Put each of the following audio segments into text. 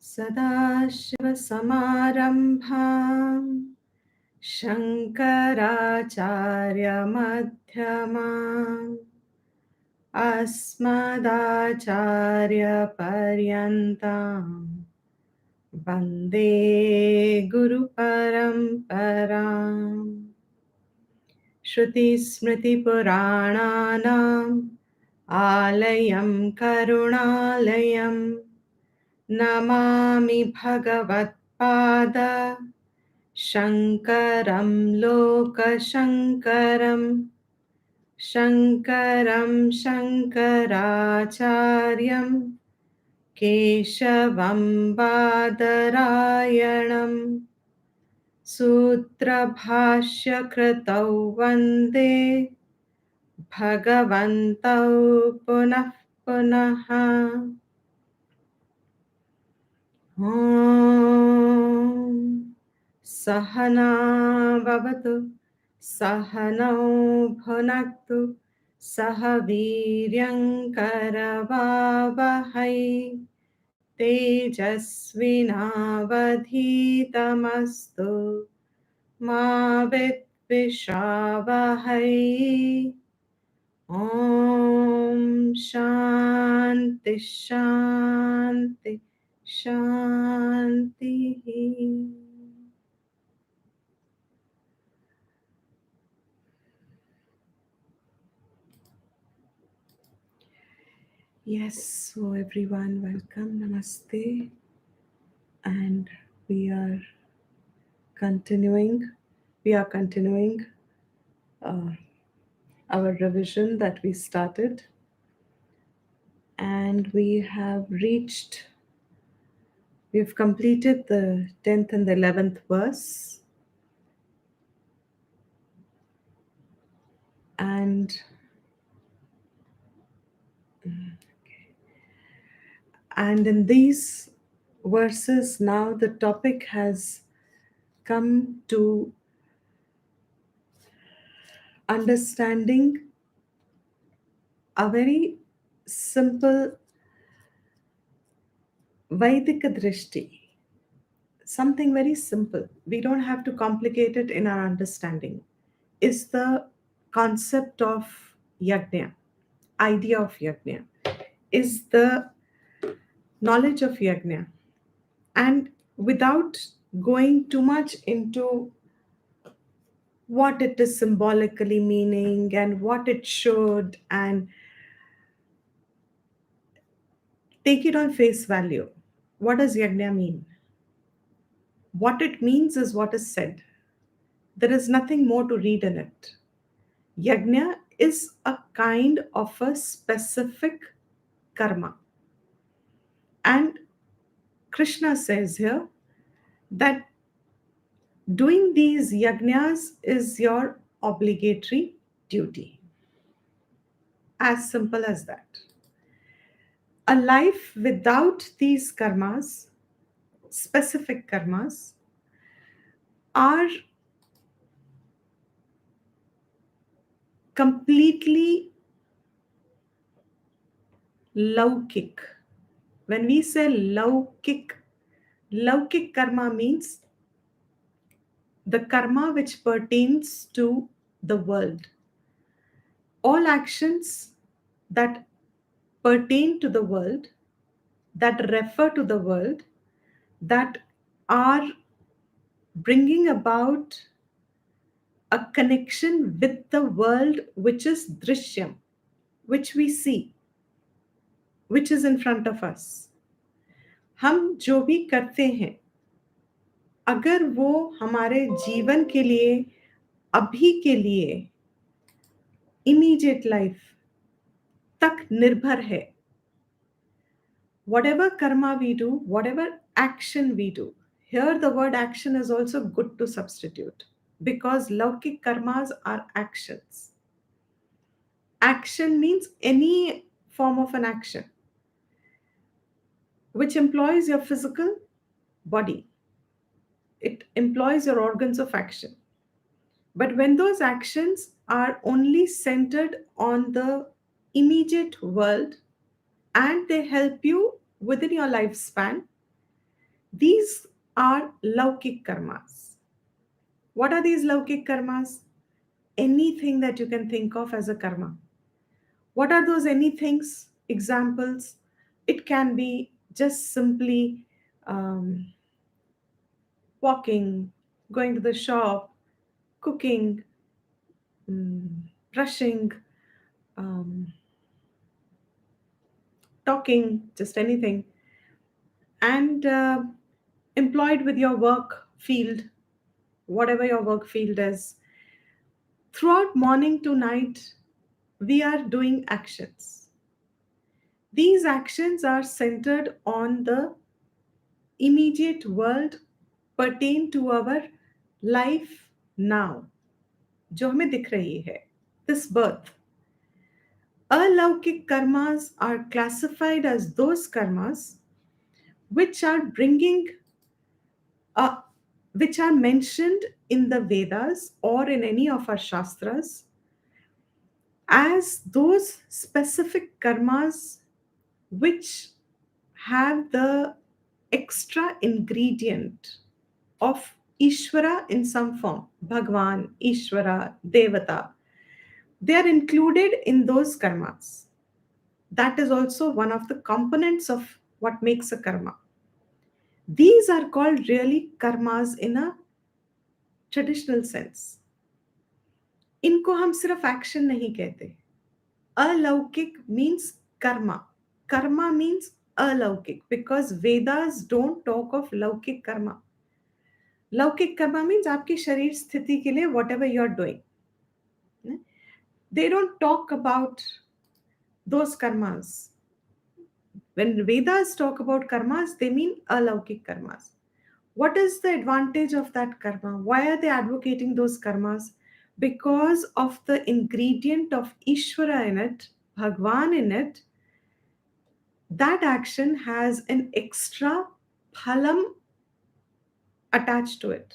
सदाशिवसमारम्भां शङ्कराचार्यमध्यमाम् अस्मदाचार्यपर्यन्तां वन्दे गुरुपरम्पराम्। श्रुतिस्मृतिपुराणानाम् आलयं करुणालयं नमामि भगवत्पाद शङ्करं लोकशङ्करं शङ्करं शङ्कराचार्यं केशवं बादरायणं सूत्रभाष्यकृतौ वन्दे भगवन्तौ पुनः पुनः। ॐ सहना भवतु सहनौ भुनक्तु सह वीर्यङ्करवावहै तेजस्विनावधीतमस्तु मा विद्विषावहै। ॐ शान्ति शान्ति शान्तिः। Yes, so everyone, welcome, namaste, and we are continuing our revision that we started, and we've completed the 10th and the 11th verse, and in these verses now the topic has come to understanding a very simple Vaidika Drishti, something very simple. We don't have to complicate it in our understanding. Is the concept of yajna, idea of yajna, is the knowledge of yajna. And without going too much into what it is symbolically meaning and what it should, and take it on face value. What does yajna mean? What it means is what is said. There is nothing more to read in it. Yajna is a kind of a specific karma. And Krishna says here that doing these yajnas is your obligatory duty. As simple as that. A life without these karmas, specific karmas, are completely laukik. When we say laukik karma means the karma which pertains to the world. All actions that pertain to the world, that refer to the world, that are bringing about a connection with the world which is drishyam, which we see, which is in front of us. हम जो भी करते हैं, अगर वो हमारे जीवन के लिए, अभी के लिए, immediate life तक निर्भर है, whatever karma we do, whatever action we do, here the word action is also good to substitute, because laukik karmas are actions. Action means any form of an action which employs your physical body. It employs your organs of action. But when those actions are only centered on the immediate world and they help you within your lifespan, These are laukik karmas. What are these laukik karmas? Anything that you can think of as a karma. What are those anythings? Examples? It can be just simply um, walking, going to the shop, cooking, brushing, um, talking, just anything, and employed with your work field, whatever your work field is. Throughout morning to night, we are doing actions. These actions are centered on the immediate world, pertain to our life now, जो हमें दिख रही है, this birth. Alaukik karmas are classified as those karmas which are bringing which are mentioned in the Vedas or in any of our Shastras as those specific karmas which have the extra ingredient of Ishvara in some form, Bhagwan, Ishvara, Devata. They are included in those karmas. That is also one of the components of what makes a karma. These are called really karmas in a traditional sense. इनको हम सिर्फ action नहीं कहते. Alaukik means karma. Karma means alaukik because Vedas don't talk of laukik karma. Laukik karma means आपकी शरीर स्थिति के लिए whatever you're doing. They don't talk about those karmas. When Vedas talk about karmas, they mean alaukik karmas. What is the advantage of that karma? Why are they advocating those karmas? Because of the ingredient of Ishvara in it, Bhagwan in it, that action has an extra phalam attached to it,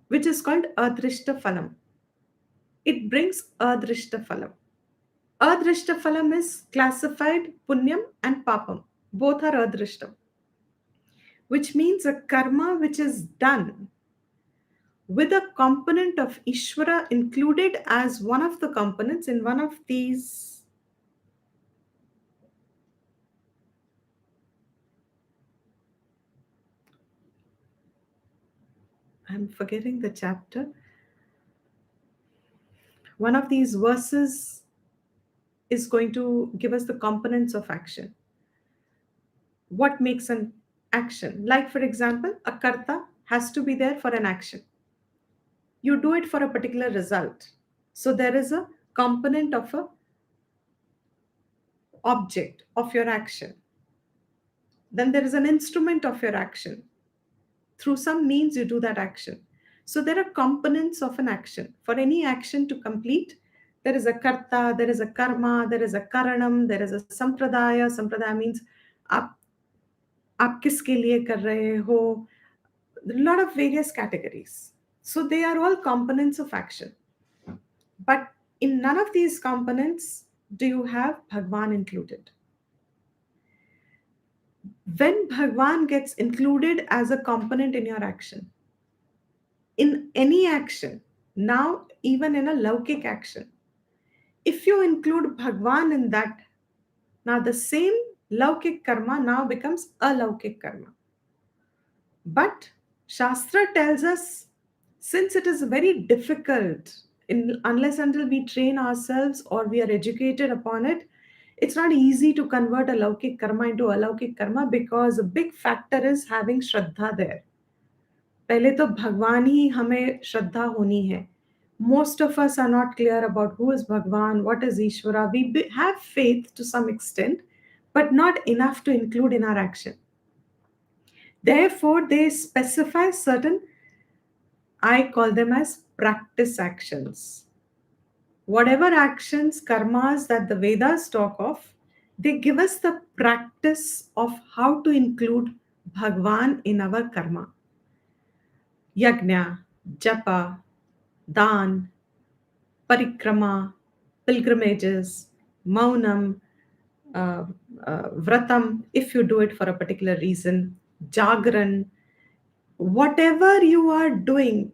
which is called adrishta phalam. It brings adrishta phalam. Adrishta phalam is classified punyam and papam. Both are adrishtam, which means a karma which is done with a component of Ishvara included as one of the components in one of these. I'm forgetting the chapter. One of these verses is going to give us the components of action. What makes an action? Like, for example, a karta has to be there for an action. You do it for a particular result. So there is a component of a object of your action. Then there is an instrument of your action. Through some means you do that action. So there are components of an action. For any action to complete, there is a karta, there is a karma, there is a karanam, there is a sampradaya. Sampradaya means आप किसके लिए कर रहे हो. A lot of various categories. So they are all components of action. But in none of these components do you have Bhagwan included. When Bhagwan gets included as a component in your action, in any action, now even in a laukik action, if you include Bhagwan in that, now the same laukik karma now becomes alaukik karma. But Shastra tells us, since it is very difficult, unless until we train ourselves or we are educated upon it, it's not easy to convert a laukik karma into alaukik karma because a big factor is having Shraddha there. पहले तो भगवान ही हमें श्रद्धा होनी है. Most of us are not clear about who is Bhagwan, what is Ishvara. We have faith to some extent, but not enough to include in our action. Therefore, they specify certain, I call them as practice actions. Whatever actions, karmas that the Vedas talk of, they give us the practice of how to include Bhagwan in our karma. Yajna, japa, dan, parikrama, pilgrimages, maunam, vratam, if you do it for a particular reason, Jagran, whatever you are doing,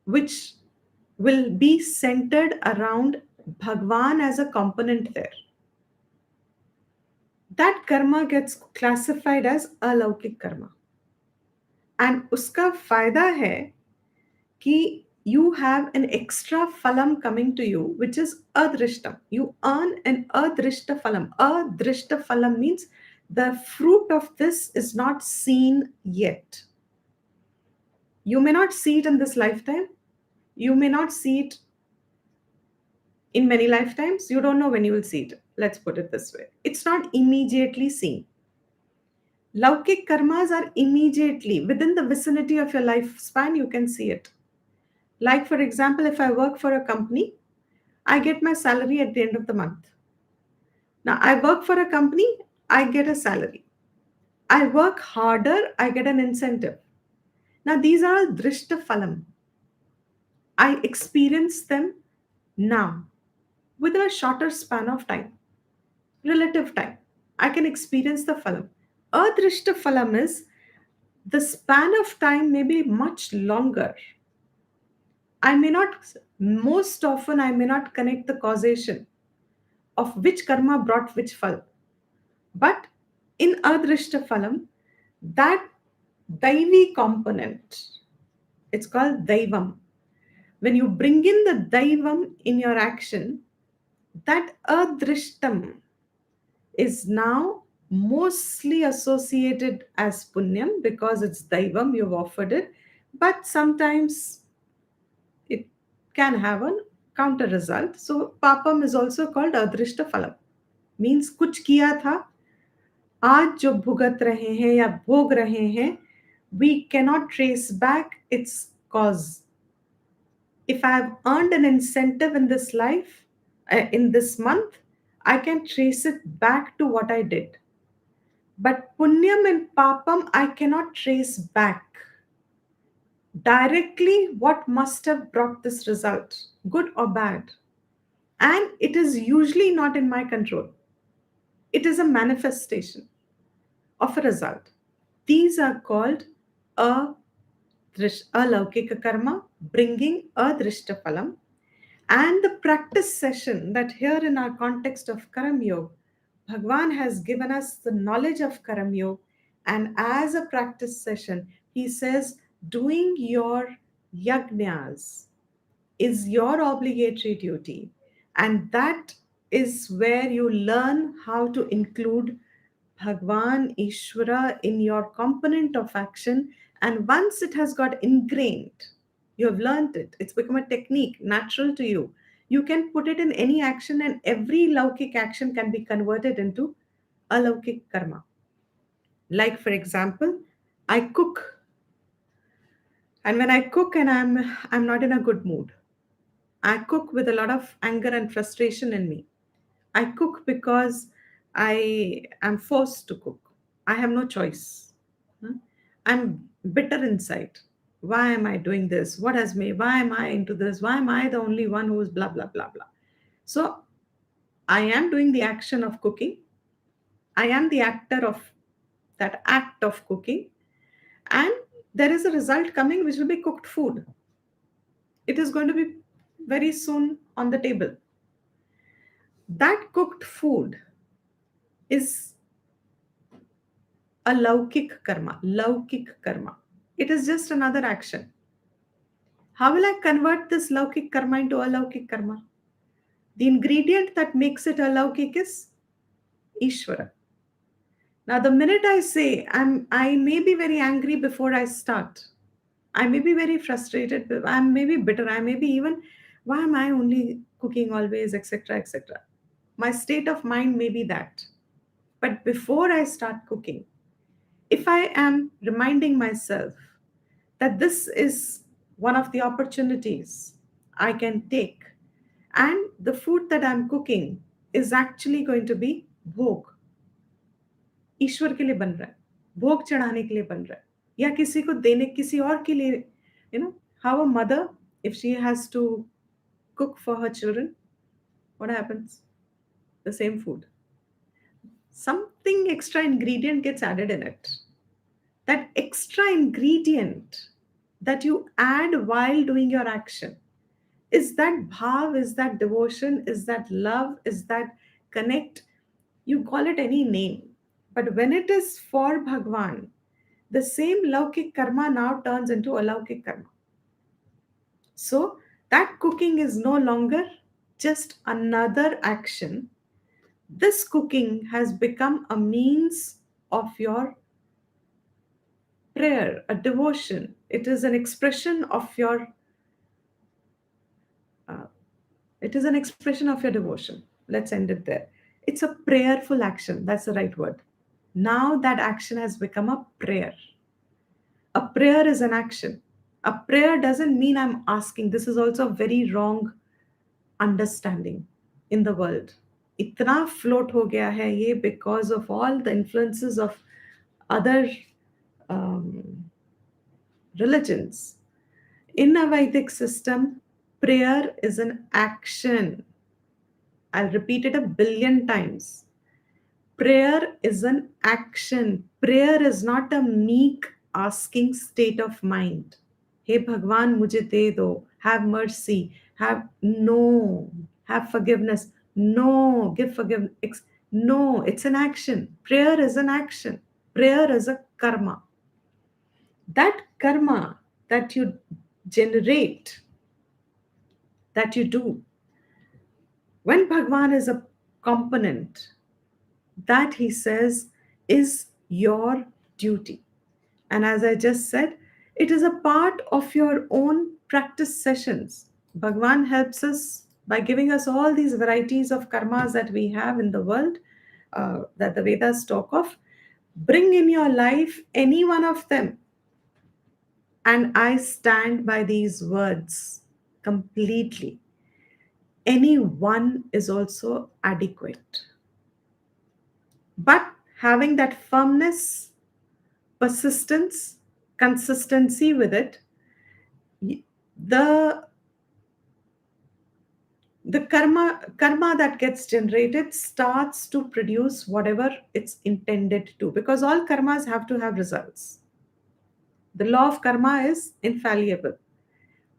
which will be centered around Bhagwan as a component there, that karma gets classified as alaukik karma. And उसका फायदा है कि you have an extra phalam coming to you, which is adrishtam. You earn an adrishta phalam. Adrishta phalam means the fruit of this is not seen yet. You may not see it in this lifetime. You may not see it in many lifetimes. You don't know when you will see it. Let's put it this way. It's not immediately seen. Laukik karmas are immediately within the vicinity of your lifespan, you can see it. Like, for example, if I work for a company, I get my salary at the end of the month. Now, I work for a company, I get a salary. I work harder, I get an incentive. Now, these are drishta phalam. I experience them now within a shorter span of time, relative time. I can experience the phalam. Adrishta phalam is the span of time may be much longer. I may not, most often, I may not connect the causation of which karma brought which phal. But in Adrishta Phalam, that Daivi component, it's called Daivam. When you bring in the Daivam in your action, that Adrishtam is now mostly associated as Punyam because it's Daivam, you've offered it. But sometimes it can have a counter result. So Papam is also called Adrishta Phalam. Means कुछ किया था, आज जो भुगत रहे हैं या भोग रहे हैं, we cannot trace back its cause. If I have earned an incentive in this life, in this month, I can trace it back to what I did. But punyam and papam, I cannot trace back directly what must have brought this result, good or bad. And it is usually not in my control. It is a manifestation of a result. These are called alaukika karma, bringing adrishta phalam. And the practice session that here in our context of Karam Yoga, Bhagwan has given us the knowledge of Karam Yoga. And as a practice session, he says, doing your yajnas is your obligatory duty. And that is where you learn how to include Bhagwan, Ishvara in your component of action. And once it has got ingrained, you have learned it, it's become a technique, natural to you. You can put it in any action, and every Laukik action can be converted into a Laukik karma. Like, for example, I cook. And when I cook and I'm not in a good mood, I cook with a lot of anger and frustration in me. I cook because I am forced to cook. I have no choice. Hmm? I'm bitter inside. Why am I doing this? What has me? Why am I into this? Why am I the only one who is blah, blah, blah, blah? So I am doing the action of cooking. I am the actor of that act of cooking. And there is a result coming, which will be cooked food. It is going to be very soon on the table. That cooked food is a laukik karma, laukik karma. It is just another action. How will I convert this laukik karma into alaukik karma? The ingredient that makes it alaukik is Ishvara. Now, the minute I say I may be very angry before I start, I may be very frustrated, I may be bitter, I may be even, why am I only cooking always, etc., etc. My state of mind may be that. But before I start cooking, if I am reminding myself that this is one of the opportunities I can take, and the food that I'm cooking is actually going to be भोग, ईश्वर के लिए बन रहा है, भोग चढ़ाने के लिए बन रहा है, या किसी को देने, किसी और के लिए, how a mother, if she has to cook for her children, what happens? The same food. something extra ingredient gets added in it. That extra ingredient that you add while doing your action, is that bhav, is that devotion, is that love, is that connect? You call it any name. But when it is for Bhagwan, the same laukik karma now turns into alaukik karma. So that cooking is no longer just another action. This cooking has become a means of your prayer, a devotion. It is an expression of your uh, it is an expression of your devotion. Let's end it there. It's a prayerful action. That's the right word. Now that action has become a prayer. A prayer is an action. A prayer doesn't mean I'm asking. This is also a very wrong understanding in the world. इतना float हो गया है ये because of all the influences of other um, religions. In a Vedic system, prayer is an action. I'll repeat it a billion times. Prayer is an action. Prayer is not a meek asking state of mind. Hey Bhagwan, mujhe de do. Have mercy. Have no. Have forgiveness. No. Give forgiveness. No, it's an action. Prayer is an action. Prayer is a karma. That karma that you generate, that you do, when Bhagwan is a component, that he says is your duty. And as I just said, it is a part of your own practice sessions. Bhagwan helps us by giving us all these varieties of karmas that we have in the world, that the Vedas talk of. Bring in your life any one of them. And I stand by these words completely. Any one is also adequate. But having that firmness, persistence, consistency with it, the karma that gets generated starts to produce whatever it's intended to, because all karmas have to have results. The law of karma is infallible.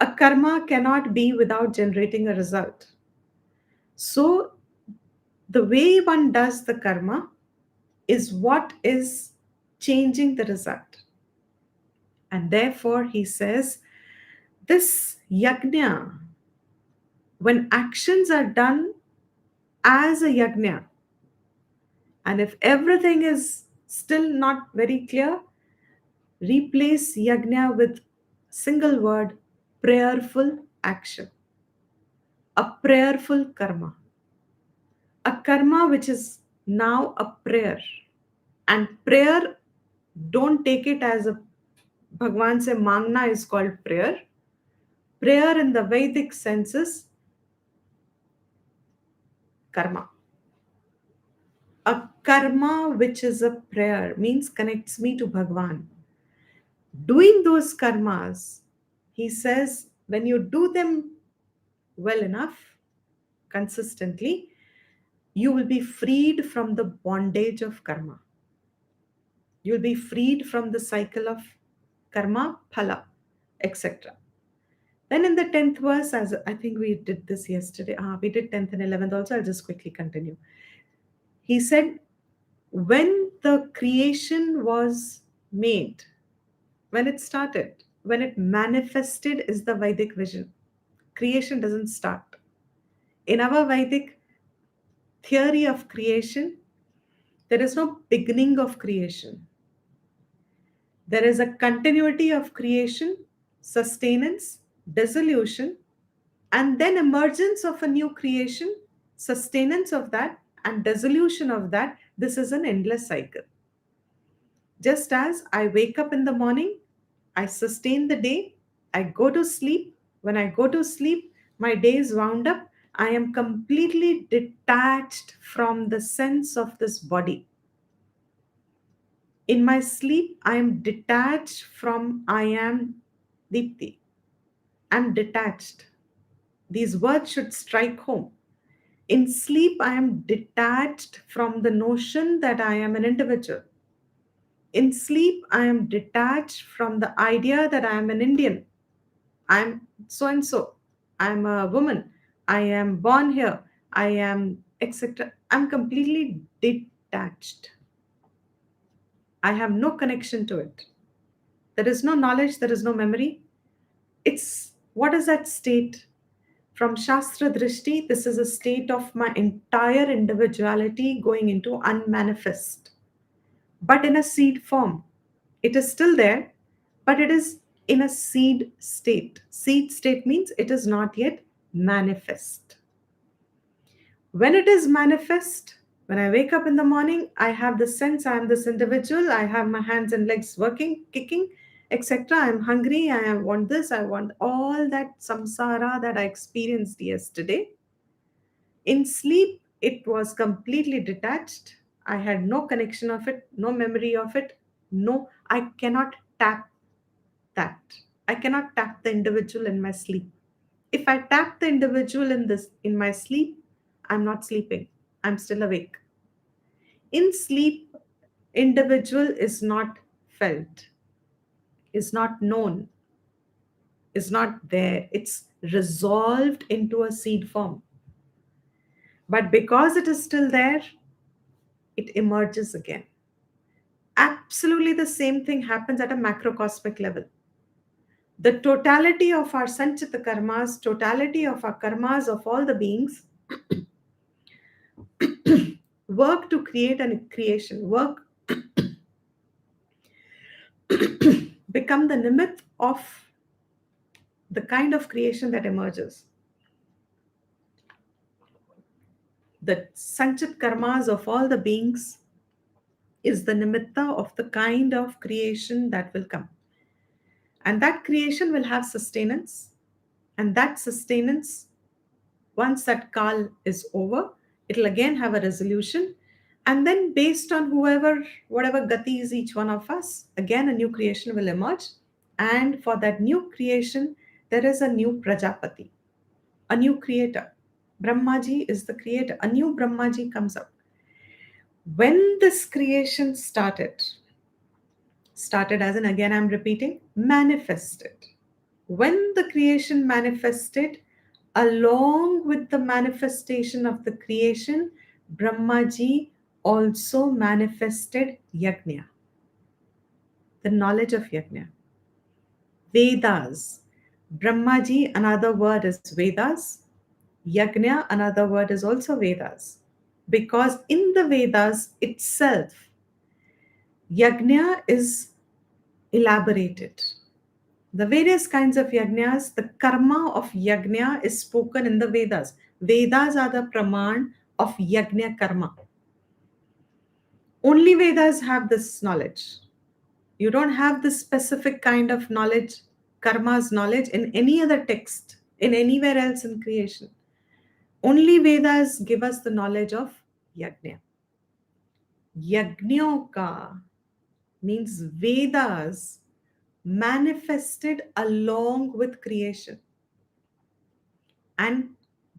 A karma cannot be without generating a result. So the way one does the karma is what is changing the result. And therefore, he says, this yajna, when actions are done as a yajna, and if everything is still not very clear, replace yajna with single word, prayerful action, a prayerful karma, a karma which is now a prayer. And prayer, don't take it as a Bhagwan se mangna is called prayer. Prayer in the Vedic sense is karma. A karma which is a prayer means connects me to Bhagwan. Doing those karmas, he says, when you do them well enough, consistently, you will be freed from the bondage of karma. You'll be freed from the cycle of karma, phala, etc. Then in the 10th verse, as I think we did this yesterday, we did 10th and 11th also, I'll just quickly continue. He said, when the creation was made, when it started, when it manifested is the Vedic vision. Creation doesn't start. In our Vedic theory of creation, there is no beginning of creation. There is a continuity of creation, sustenance, dissolution, and then emergence of a new creation, sustenance of that, and dissolution of that. This is an endless cycle. Just as I wake up in the morning, I sustain the day, I go to sleep. When I go to sleep, my day is wound up. I am completely detached from the sense of this body. In my sleep, I am detached from I am Deepti. I'm detached. These words should strike home. In sleep, I am detached from the notion that I am an individual. In sleep, I am detached from the idea that I am an Indian. I'm so and so. I'm a woman. I am born here. I am, etc. I'm completely detached. I have no connection to it. There is no knowledge, there is no memory. It's what is that state? From Shastra Drishti, this is a state of my entire individuality going into unmanifest, but in a seed form. It is still there, but it is in a seed state. Seed state means it is not yet manifest. When it is manifest, when I wake up in the morning, I have the sense I am this individual. I have my hands and legs working, kicking, etc. I'm hungry. I want this. I want all that samsara that I experienced yesterday. In sleep, it was completely detached. I had no connection of it, no memory of it. No, I cannot tap that. I cannot tap the individual in my sleep. If I tap the individual in my sleep, I'm not sleeping. I'm still awake. In sleep, individual is not felt, is not known, is not there. It's resolved into a seed form. But because it is still there, it emerges again. Absolutely the same thing happens at a macrocosmic level. The totality of our sanchita karmas, totality of our karmas of all the beings work to create a creation, work become the nimitt of the kind of creation that emerges. The sanchit karmas of all the beings is the nimitta of the kind of creation that will come. And that creation will have sustenance. And that sustenance, once that kal is over, it'll again have a resolution. And then, based on whatever gati is each one of us, again a new creation will emerge. And for that new creation, there is a new Prajapati, a new creator. Brahmaji is the creator. A new Brahmaji comes up. When this creation started as in, again I'm repeating, manifested. When the creation manifested, along with the manifestation of the creation, Brahmaji also manifested Yajna, the knowledge of Yajna. Vedas. Brahmaji, another word is Vedas. Yajna, another word is also Vedas. Because in the Vedas itself, Yajna is elaborated. The various kinds of yajnas, the karma of yajna is spoken in the Vedas. Vedas are the praman of yajna karma. Only Vedas have this knowledge. You don't have this specific kind of knowledge, karma's knowledge, in any other text, in anywhere else in creation. Only Vedas give us the knowledge of yajna. Yajnoka means Vedas manifested along with creation. And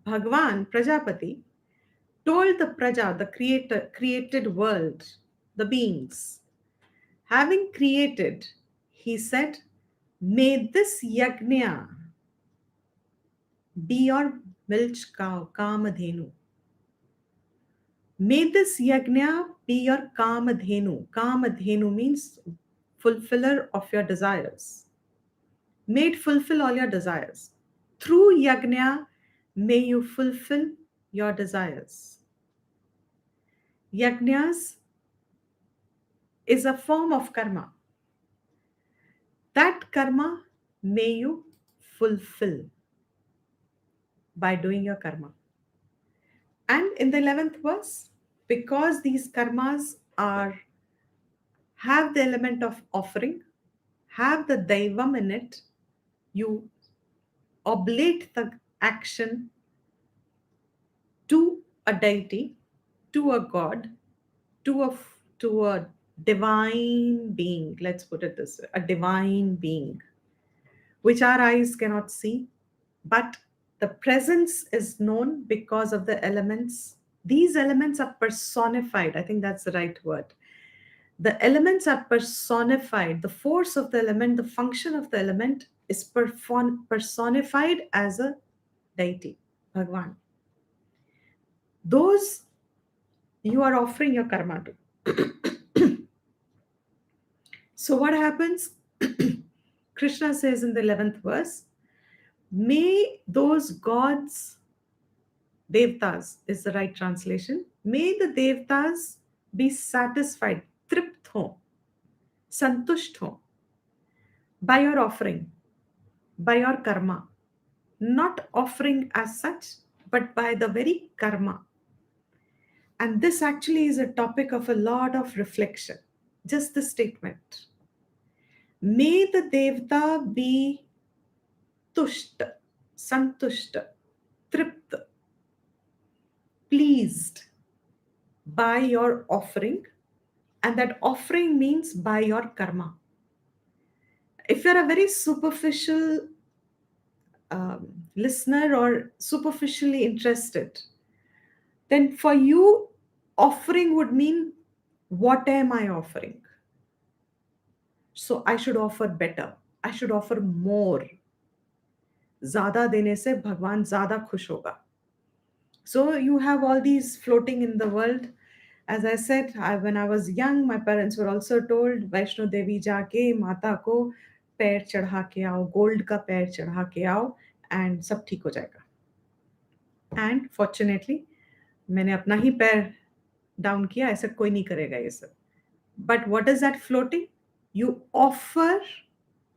Bhagwan, Prajapati, told the Praja, the created world, the beings, having created, he said, may this yajna be your milch cow, Kamadhenu. May this yajna be your Kamadhenu. Kamadhenu means fulfiller of your desires. May it fulfill all your desires. Through yajna, may you fulfill your desires. Yajnas is a form of karma. That karma may you fulfill by doing your karma. And in the 11th verse, because these karmas have the element of offering, have the daivam in it, you oblate the action to a deity, to a god, to a divine being. Let's put it this way: a divine being, which our eyes cannot see, but The presence is known because of the elements. These elements are personified. I think that's the right word. The elements are personified. The force of the element, the function of the element is personified as a deity, Bhagwan. Those you are offering your karma to. So, what happens? Krishna says in the 11th verse, may those gods, devtas is the right translation, may the devtas be satisfied, tript ho, santusht ho, by your offering, by your karma. Not offering as such, but by the very karma. And this actually is a topic of a lot of reflection. Just the statement. May the devta be tusht, santusht, tript, pleased by your offering, and that offering means by your karma. If you're a very superficial listener or superficially interested, then for you, offering would mean what am I offering? So I should offer better. I should offer more. ज़्यादा देने से भगवान ज़्यादा खुश होगा. So you have all these floating in the world. As I said, when I was young, my parents were also told, Vaishno Devi जाके माता को पैर चढ़ा के आओ, गोल्ड का पैर चढ़ा के आओ, and सब ठीक हो जाएगा. And fortunately, मैंने अपना ही पैर डाउन किया, ऐसा कोई नहीं करेगा ये सब. But what is that floating? You offer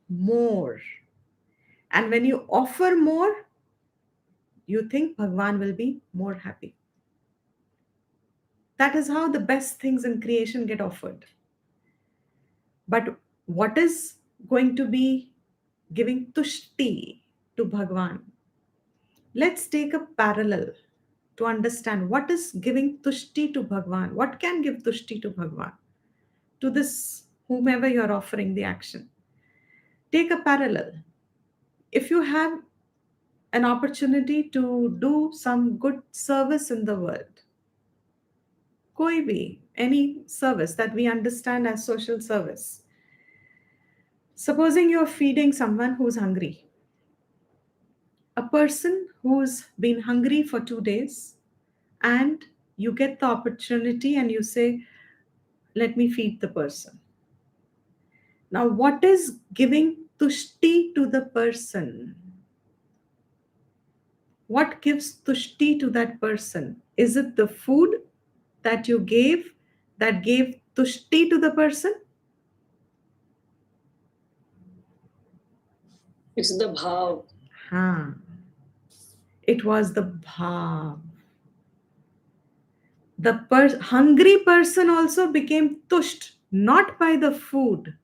more. And when you offer more, you think Bhagwan will be more happy. That is how the best things in creation get offered. But what is going to be giving tushti to Bhagwan? Let's take a parallel to understand what is giving tushti to Bhagwan. What can give tushti to Bhagwan? To this, whomever you're offering the action. Take a parallel. If you have an opportunity to do some good service in the world, koi bhi, any service that we understand as social service. Supposing you're feeding someone who's hungry, a person who's been hungry for 2 days, and you get the opportunity and you say, let me feed the person. Now, what is giving tushti to the person? What gives tushti to that person? Is it the food that you gave that gave tushti to the person? It's the bhav. It was the bhav. The hungry person also became tusht, not by the food,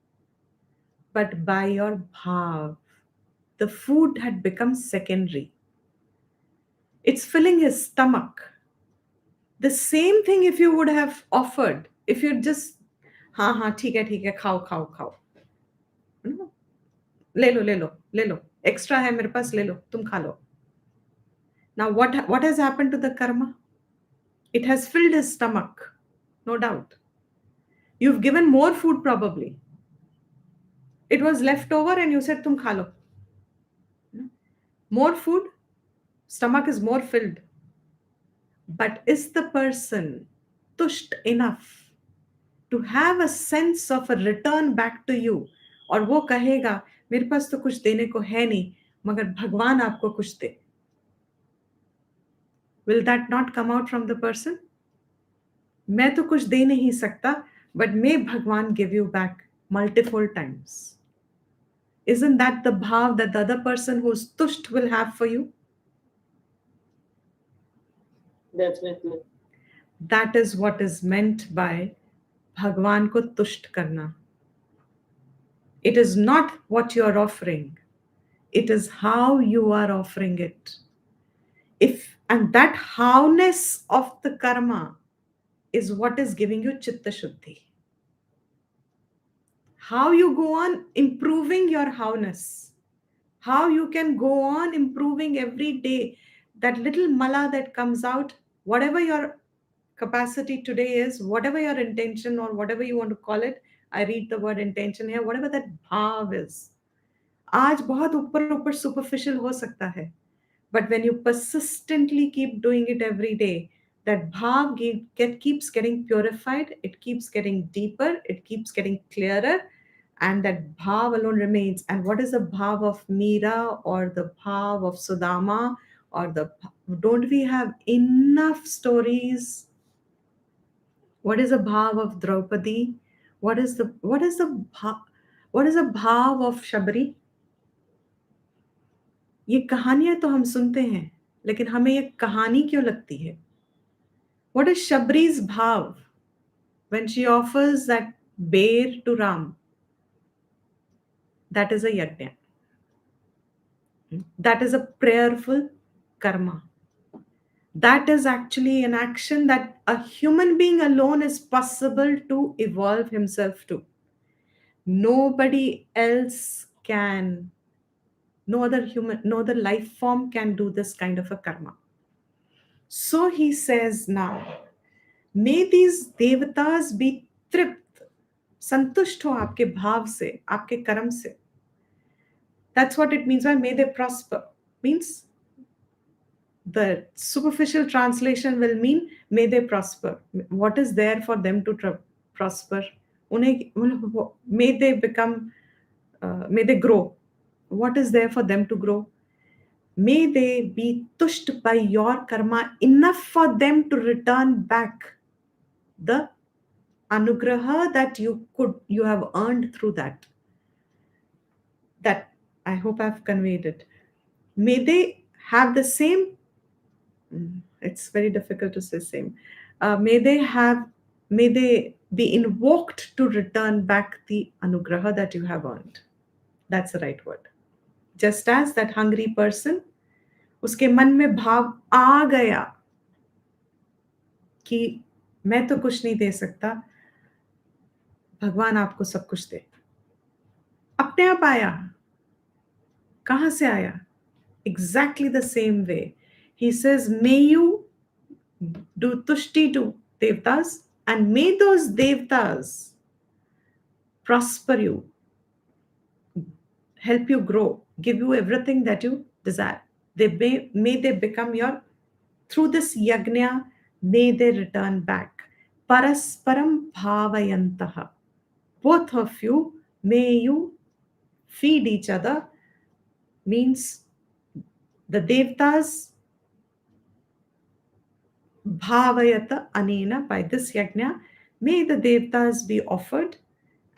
but by your bhav. The food had become secondary. It's filling his stomach. The same thing if you would have offered, if you just, ठीक है, खाओ, खाओ, खाओ. ले लो. Extra है मेरे पास, ले लो, तुम खा लो. Now what has happened to the karma? It has filled his stomach, no doubt. You've given more food probably. It was left over and you said, tum kha lo. More food, stomach is more filled. But is the person tusht enough to have a sense of a return back to you? और वो कहेगा मेरे पास तो कुछ देने को है नहीं मगर भगवान आपको कुछ दे. Will that not come out from the person? मैं तो कुछ दे नहीं सकता but may भगवान give you back multiple times. Isn't that the bhav that the other person who's tusht will have for you? Definitely. That is what is meant by Bhagwan ko tusht karna. It is not what you are offering. It is how you are offering it. And that howness of the karma is what is giving you chitta shuddhi. How you go on improving your howness, how you can go on improving every day. That little mala that comes out, whatever your capacity today is, whatever your intention or whatever you want to call it, I read the word intention here, whatever that bhav is, आज बहुत ऊपर ऊपर superficial हो सकता है, but when you persistently keep doing it every day, that bhav keeps getting purified, it keeps getting deeper, it keeps getting clearer, and that bhav alone remains. And what is the bhav of Meera or the bhav of Sudama or don't we have enough stories? What is the bhav of Draupadi? What is the bhav of Shabri? ये कहानियां तो हम सुनते हैं, लेकिन हमें ये कहानी क्यों लगती है? What is Shabri's bhav when she offers that bear to Ram? That is a yajna. That is a prayerful karma. That is actually an action that a human being alone is possible to evolve himself to. Nobody else can, no other life form can do this kind of a karma. So he says now, may these devatas be tript, संतुष्ट हो आपके भाव से, आपके कर्म से. That's what it means by may they prosper. Means the superficial translation will mean may they prosper. What is there for them to prosper? May they become, may they grow. What is there for them to grow? May they be tushed by your karma enough for them to return back the anugraha that you have earned through that. That I hope I've conveyed it. May they have the same, it's very difficult to say same. May they be invoked to return back the anugraha that you have earned. That's the right word. Just as that hungry person, उसके मन में भाव आ गया कि मैं तो कुछ नहीं दे सकता, भगवान आपको सब कुछ दे. अपने आप आया. कहाँ से आया? Exactly the same way. He says, may you do tushti to devtas, and may those devtas prosper you, help you grow, give you everything that you desire. May they become your, through this yajna, may they return back. Parasparam bhavayantaha. Both of you, may you feed each other, means the devtas bhavayata anena, by this yajna, may the devtas be offered,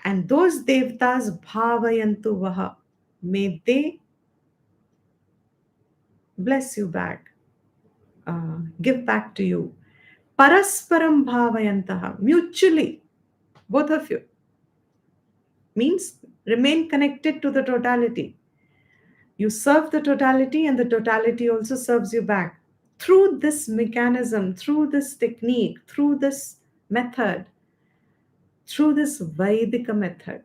and those devtas bhavayantu vaha, may they bless you back, give back to you. Parasparam bhavayantaha, mutually, both of you, means remain connected to the totality. You serve the totality, and the totality also serves you back. Through this mechanism, through this technique, through this method, through this Vaidika method,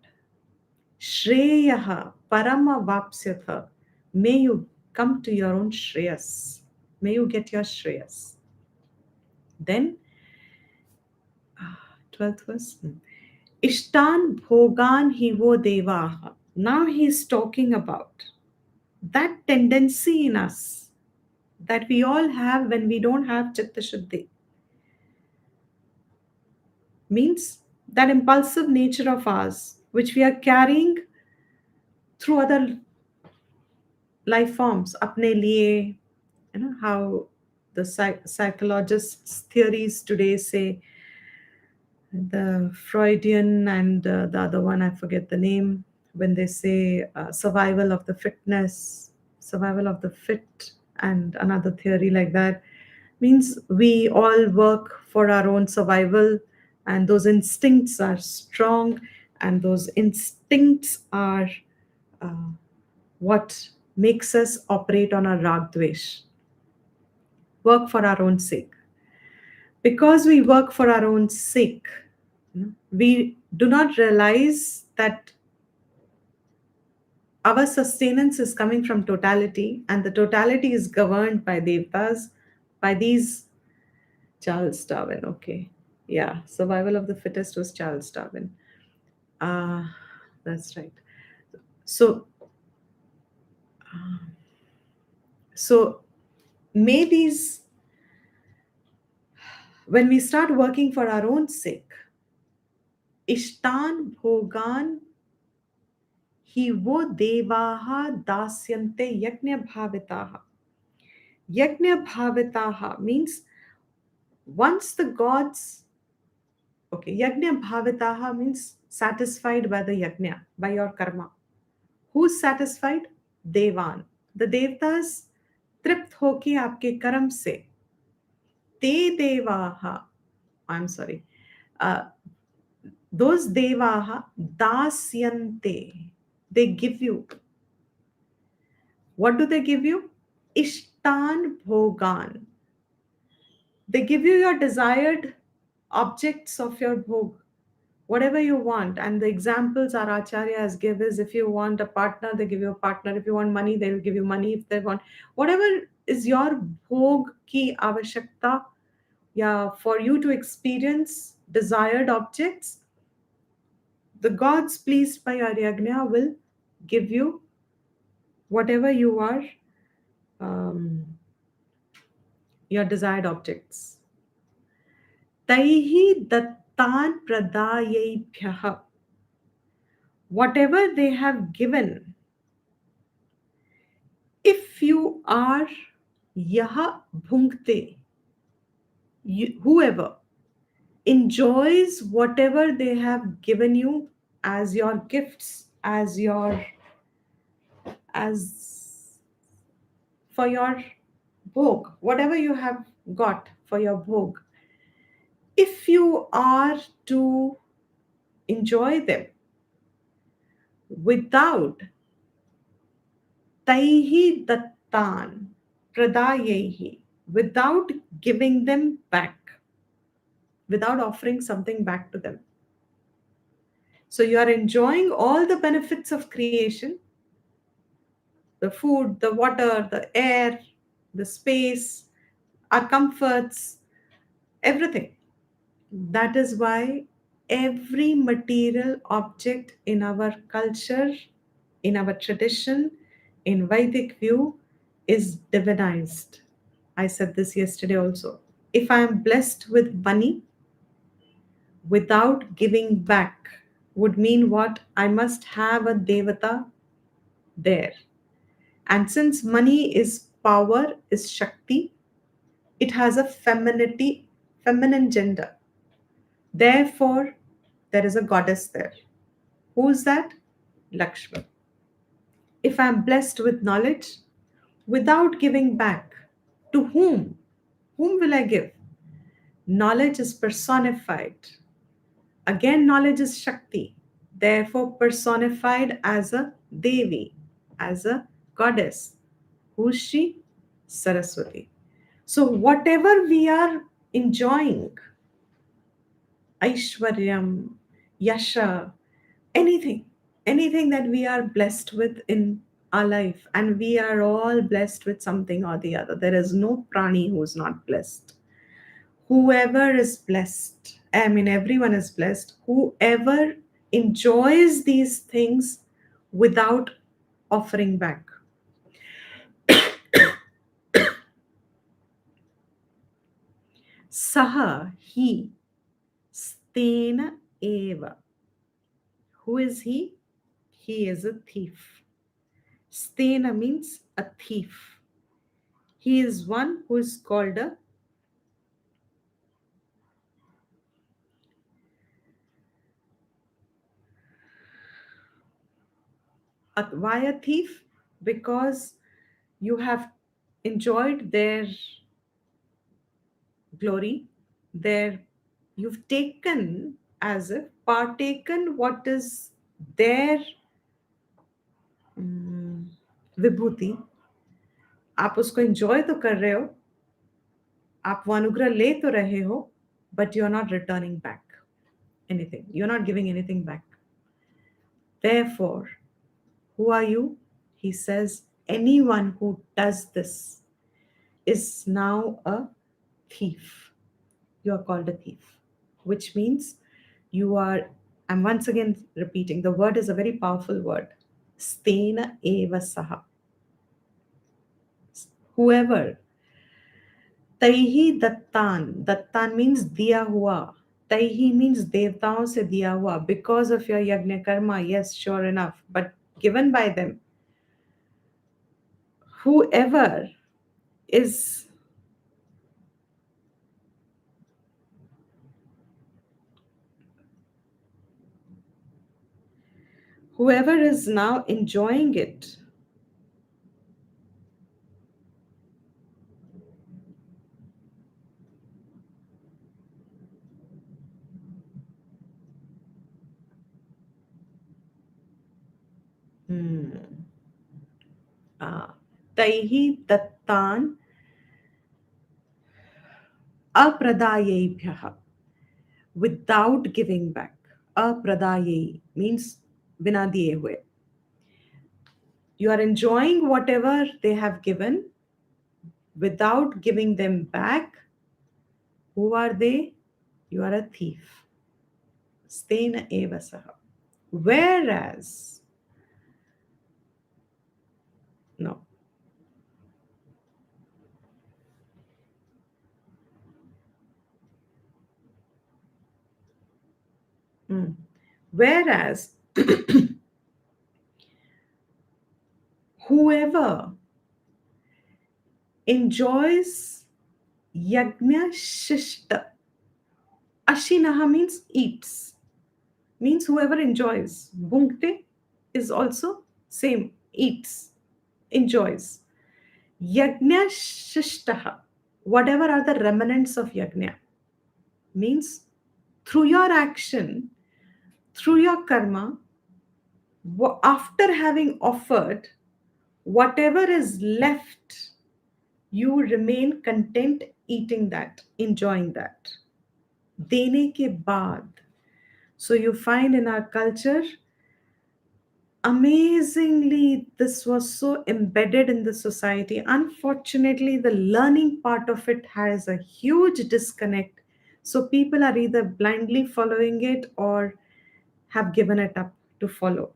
Shreyaha Parama Vapsyatha, may you come to your own Shreyas. May you get your Shreyas. Then, 12th verse. Ishtan Bhogan Hivo Devaha. Now he is talking about that tendency in us that we all have when we don't have Chitta Shuddhi. Means that impulsive nature of ours, which we are carrying through other life forms, apne liye, how the psychologists' theories today say, the Freudian and the other one, I forget the name, when they say survival of the fitness, survival of the fit, and another theory like that, means we all work for our own survival, and those instincts are strong, and those instincts are what makes us operate on our rag dvesh, work for our own sake. Because we work for our own sake, we do not realize that Our sustenance is coming from totality, and the totality is governed by devtas, by these. Charles Darwin, okay. Yeah, survival of the fittest was Charles Darwin. Uh, that's right. So, so may these, when we start working for our own sake, Ishtan Bhogan ही वो देवाः दास्यन्ते यज्ञ bhavitaha. Yajna bhavitaha means once the gods, okay, yajna bhavitaha means satisfied by the yajna, by your karma. Who's satisfied? Devan. The devtas तृप्त होके आपके कर्म से ते देवाहा, I'm sorry, uh, those devaha dasyante, they give you, what do they give you? Ishtan bhogan, they give you your desired objects of your bhog, whatever you want. And the examples our acharya has given is, if you want a partner, they give you a partner. If you want money, they will give you money. If they want whatever is your bhog ki avashakta, yeah, for you to experience desired objects, the gods pleased by your yajna will give you whatever you are, um, your desired objects. Taihi dattan pradayebhyah, whatever they have given, if you are yaha bhunkte, whoever enjoys whatever they have given you as your gifts, as your, as for your bhog, whatever you have got for your bhog, if you are to enjoy them without taihi dattan pradayehi, without giving them back, without offering something back to them. So you are enjoying all the benefits of creation, the food, the water, the air, the space, our comforts, everything. That is why every material object in our culture, in our tradition, in Vedic view, is divinized. I said this yesterday also. If I am blessed with money without giving back, would mean what? I must have a devata there. And since money is power, is Shakti, it has a femininity, feminine gender. Therefore, there is a goddess there. Who's that? Lakshmi. If I'm blessed with knowledge without giving back, to whom? Whom will I give? Knowledge is personified. Again, knowledge is Shakti. Therefore, personified as a Devi, as a goddess. Who's she? Saraswati. So, whatever we are enjoying, Aishwaryam, Yasha, anything, anything that we are blessed with in our life, and we are all blessed with something or the other. There is no prani who is not blessed. Whoever is blessed, I mean, everyone is blessed. Whoever enjoys these things without offering back. Saha, he, stena eva. Who is he? He is a thief. Stena means a thief. He is one who is called a why a thief? Because you have enjoyed their glory, their, you've taken, as if partaken what is their विभूति, आप उसको enjoy तो कर रहे हो, आप वो अनुग्रह ले तो रहे हो, but you're not returning back anything, you're not giving anything back. Therefore, Who are you? He says, anyone who does this is now a thief. You are called a thief, which means you are, I'm once again repeating, the word is a very powerful word. Stena eva saha. Whoever. Taihi dattan. Dattan means diya hua. Taihi means devtaon se diya hua. Because of your yajna karma, yes, sure enough. But given by them, whoever is whoever is now enjoying it. Hmm. Ah, Taihi dattan apradayebhyaha, without giving back. Apradayei means bina diye hue. You are enjoying whatever they have given without giving them back. Who are they? You are a thief. Stena eva saha. Whereas, no. Hmm. Whereas, whoever enjoys yajna shishta, ashinaha means eats, means whoever enjoys. Bhunkte is also same, eats, enjoys. Yajna shishtaha, whatever are the remnants of yajna, means through your action, through your karma, after having offered, whatever is left, you remain content eating that, enjoying that. Dene ke baad. So you find in our culture, amazingly, this was so embedded in the society. Unfortunately, the learning part of it has a huge disconnect. So people are either blindly following it or have given it up to follow.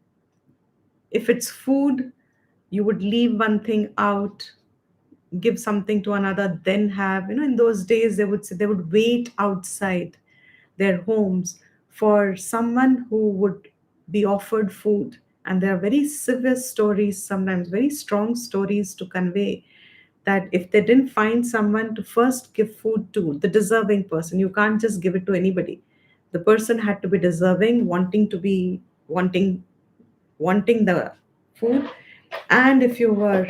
If it's food, you would leave one thing out, give something to another, then have, in those days they would say they would wait outside their homes for someone who would be offered food. And there are very severe stories, sometimes very strong stories to convey that if they didn't find someone to first give food to, the deserving person, you can't just give it to anybody. The person had to be deserving, wanting the food. And if you were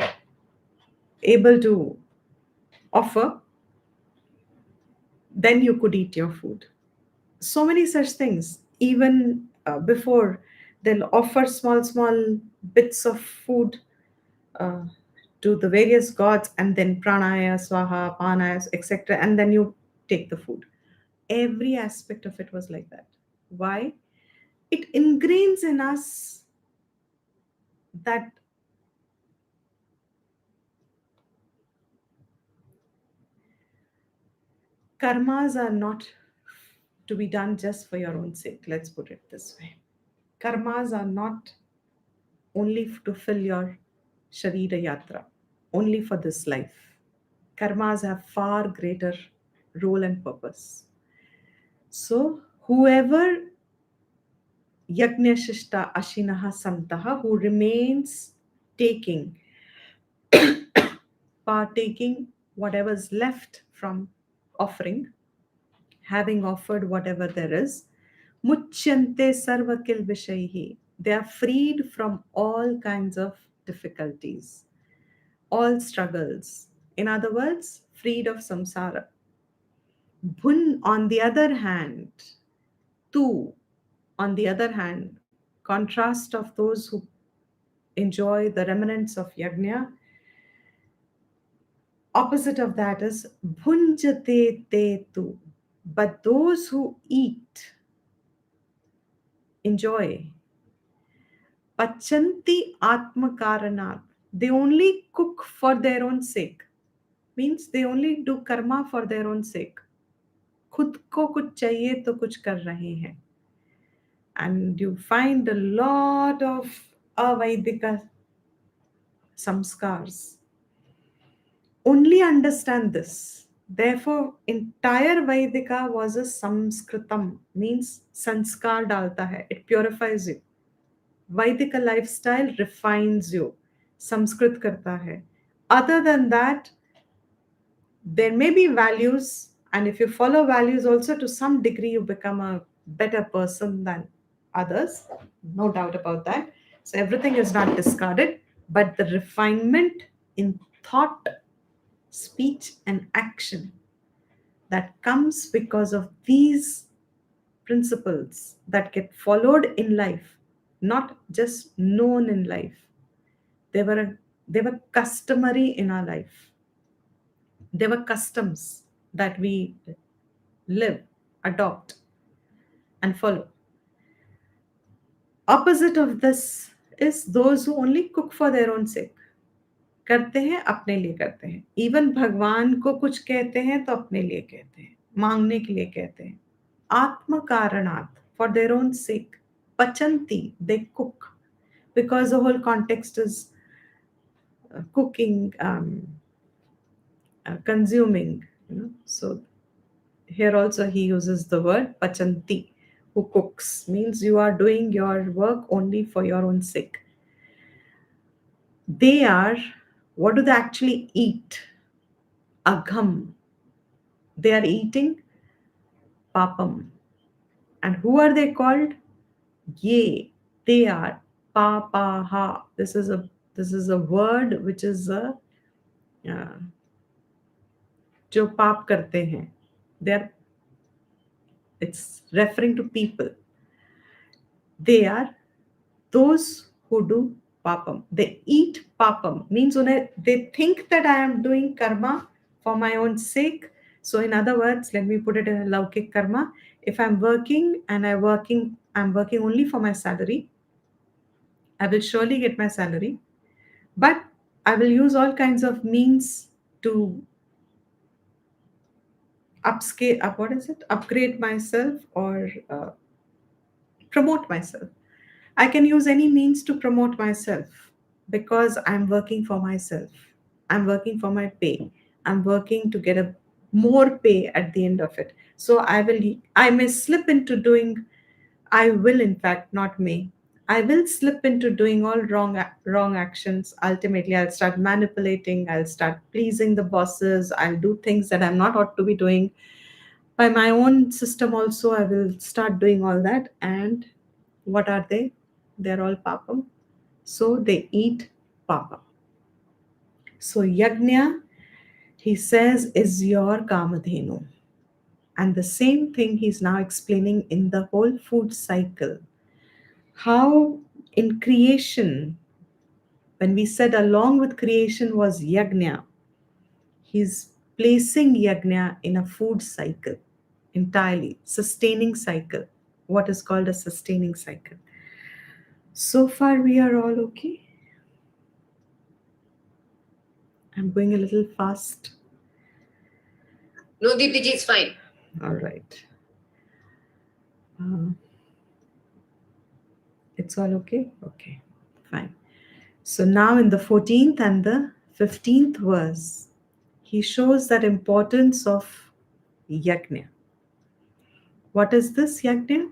able to offer, then you could eat your food. So many such things. Even before, they'll offer small bits of food uh, to the various gods, and then pranaya, swaha, panaya, etc. And then you take the food. Every aspect of it was like that. Why? It ingrains in us that karmas are not to be done just for your own sake. Let's put it this way. Karmas are not only to fill your Sharira Yatra, only for this life. Karmas have far greater role and purpose. So, whoever Yagnashishta Ashinaha Santaha, who remains taking, partaking whatever's left from offering, having offered whatever there is, Muchyante Sarvakil Vishaihi, they are freed from all kinds of difficulties, all struggles. In other words, freed of samsara. Bhun, on the other hand, tu, on the other hand, contrast of those who enjoy the remnants of yajna, opposite of that is bhunjate te tu. But those who eat, enjoy, Pachanti atmakaranat. They only cook for their own sake. Means they only do karma for their own sake. खुद को कुछ चाहिए तो कुछ कर रहे हैं. And you find a lot of avaidika samskars. Only understand this. Therefore, entire Vaidika was a Samskritam, means sanskar dalta hai. It purifies you. Vaidika lifestyle refines you. Sanskrit karta hai. Other than that, there may be values, and if you follow values also to some degree, you become a better person than others. No doubt about that. So everything is not discarded, but the refinement in thought, speech, and action that comes because of these principles that get followed in life, not just known in life. They were they were customary in our life. They were customs that we live, adopt, and follow. Opposite of this is those who only cook for their own sake. करते हैं अपने लिए करते हैं. Even भगवान को कुछ कहते हैं तो अपने लिए कहते हैं, मांगने के लिए कहते हैं. आत्म कारणात, for their own sake. Pachanti, they cook, because the whole context is cooking, consuming. So here also he uses the word pachanti, who cooks, means you are doing your work only for your own sake. They are, what do they actually eat? Agham. They are eating papam. And who are they called? Ye. They are papaha. This is a word which is a जो पाप करते हैं. They are, it's referring to people. They are those who do papam. They eat papam. Means they think that I am doing karma for my own sake. So in other words, let me put it in a laukik karma. If I'm working and I'm working only for my salary, I will surely get my salary. But I will use all kinds of means to upgrade myself, or promote myself. I can use any means to promote myself, because I'm working for myself. I'm working for my pay. I'm working to get a more pay at the end of it. So I may slip into doing, I will, in fact, not may. I will slip into doing all wrong actions. Ultimately, I'll start manipulating. I'll start pleasing the bosses. I'll do things that I'm not ought to be doing. By my own system, also, I will start doing all that. And what are they? They're all papam. So they eat papam. So yajna, he says, is your kamadhenu. And the same thing he's now explaining in the whole food cycle. How in creation, when we said along with creation was yajna, he's placing yajna in a food cycle entirely, sustaining cycle, what is called a sustaining cycle. So far, we are all okay. I'm going a little fast. No, Deepti ji, it's fine. All right. It's all okay? Okay, fine. So now in the 14th and the 15th verse, he shows that importance of yajna. What is this yajna?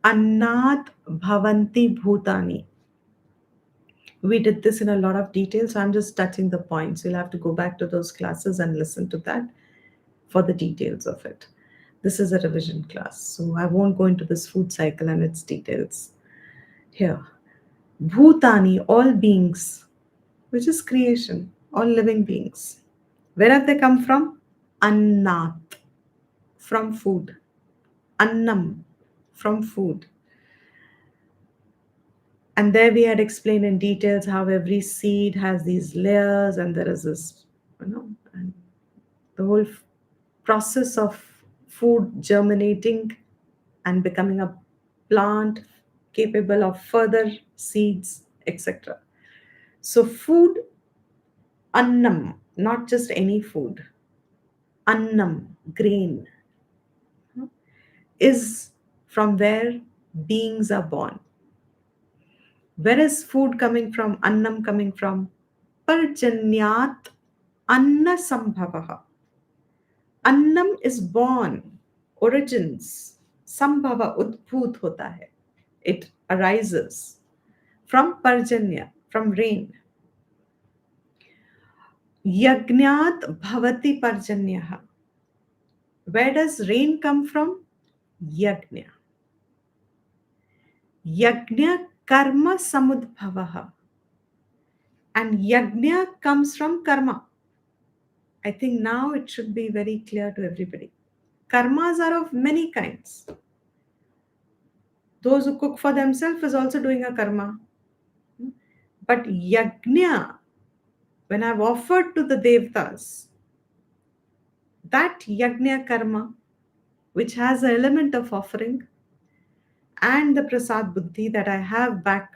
Annat bhavanti bhutani. We did this in a lot of detail, so I'm just touching the points. You'll have to go back to those classes and listen to that for the details of it. This is a revision class, so I won't go into this food cycle and its details here. Bhutani, all beings, which is creation, all living beings. Where have they come from? Annat, from food. Annam, from food. And there we had explained in details how every seed has these layers, and there is this, and the whole process of food germinating and becoming a plant, capable of further seeds, etc. So, food, annam, not just any food, annam, grain, is from where beings are born. Where is food coming from? Annam coming from? Parjanyat anna sambhavaha. Annam is born, origins. Sambhava udbhut hota hai. It arises from parjanya, from rain. Yajnat bhavati parjanyaha. Where does rain come from? Yajna. Yajna karma samudbhavaha. And yajna comes from karma. I think now it should be very clear to everybody. Karmas are of many kinds. Those who cook for themselves is also doing a karma. But yajna, when I've offered to the devtas, that yajna karma, which has an element of offering, and the prasad buddhi that I have back,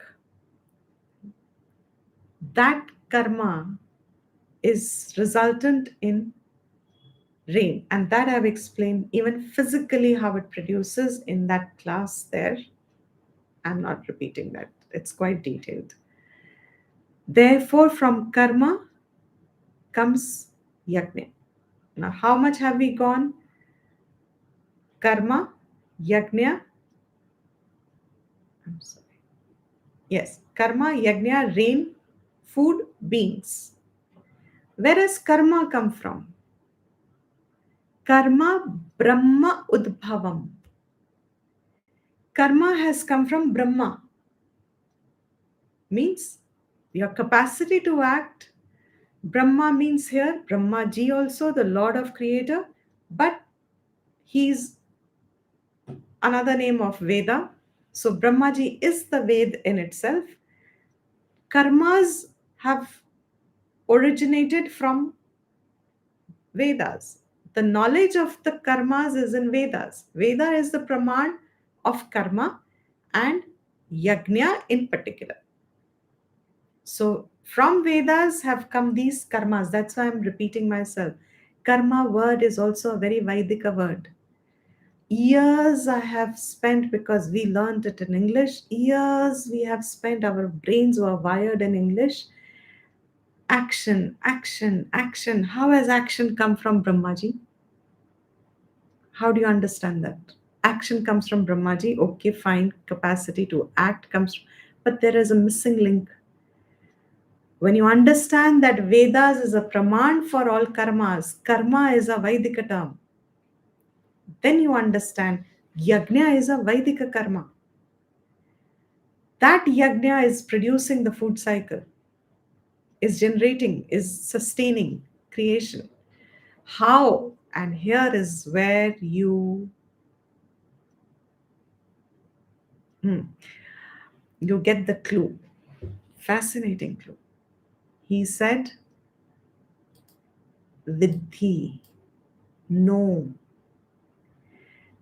that karma is resultant in rain. And that I've explained even physically how it produces in that class there. I'm not repeating that, it's quite detailed. Therefore, from karma comes yajna. Now, how much have we gone? Karma, yajna, I'm sorry. Yes, karma, yajna, rain, food, beings. Where does karma come from? Karma, Brahma Udbhavam. Karma has come from Brahma, means your capacity to act. Brahma means here, Brahma ji also, the Lord of Creator, but he's another name of Veda. So Brahma ji is the Ved in itself. Karmas have originated from Vedas. The knowledge of the karmas is in Vedas. Veda is the praman of karma and yajna in particular. So from Vedas have come these karmas. That's why I'm repeating myself. Karma word is also a very Vaidika word. Years I have spent, because we learned it in English, years we have spent, our brains were wired in English. Action, action, action. How has action come from Brahmaji? How do you understand that? Action comes from Brahmaji. Okay, fine. Capacity to act comes, but there is a missing link. When you understand that Vedas is a praman for all karmas, karma is a Vaidika term, then you understand yajna is a Vaidika karma. That yajna is producing the food cycle, is generating, is sustaining creation. How? And here is where you get the clue. Fascinating clue. He said, Vidhi, know.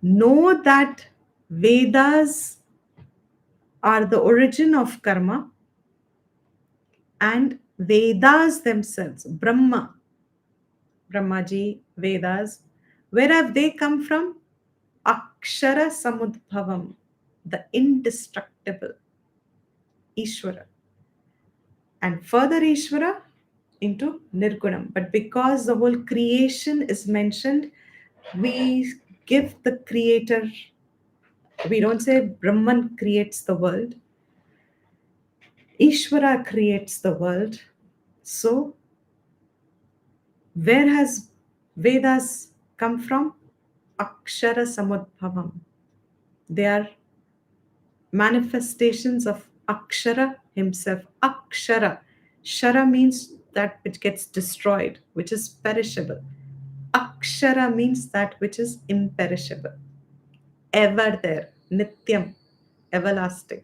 Know that Vedas are the origin of karma, and Vedas themselves, Brahma, Brahmaji, Vedas, where have they come from? Akshara Samudbhavam, the indestructible Ishvara. And further Ishvara into Nirgunam. But because the whole creation is mentioned, we give the creator, we don't say Brahman creates the world, Ishvara creates the world. So, where has Vedas come from? Akshara Samudbhavam. They are manifestations of Akshara himself. Akshara. Shara means that which gets destroyed, which is perishable. Akshara means that which is imperishable. Ever there. Nityam. Everlasting.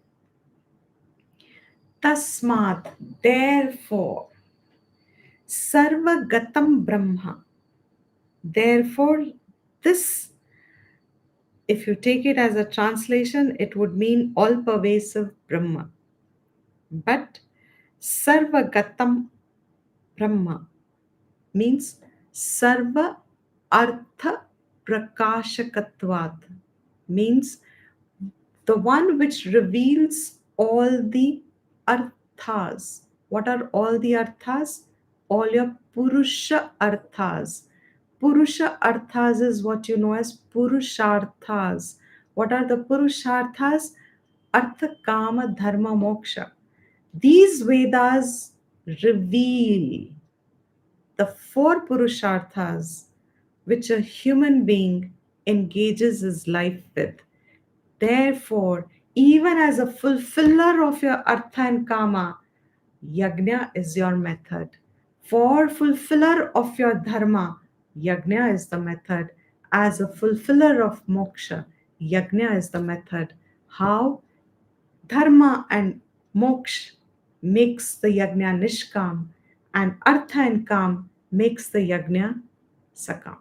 Tasmat. Therefore. Sarvagatam Brahma. Therefore, this If you take it as a translation, it would mean all pervasive Brahma. But Sarvagatam Brahma means Sarva Artha Prakashakatvat, means the one which reveals all the arthas. What are all the arthas? All your Purusha arthas. Purusha arthas is what you know as Purusharthas. What are the Purusharthas? Artha, Kama, Dharma, Moksha. These Vedas reveal the four Purusharthas which a human being engages his life with. Therefore, even as a fulfiller of your Artha and Kama, Yajna is your method. For fulfiller of your Dharma, Yajna is the method. As a fulfiller of Moksha, Yajna is the method. How? Dharma and Moksha makes the Yajna Nishkam, and Artha and Kam makes the Yajna Sakam.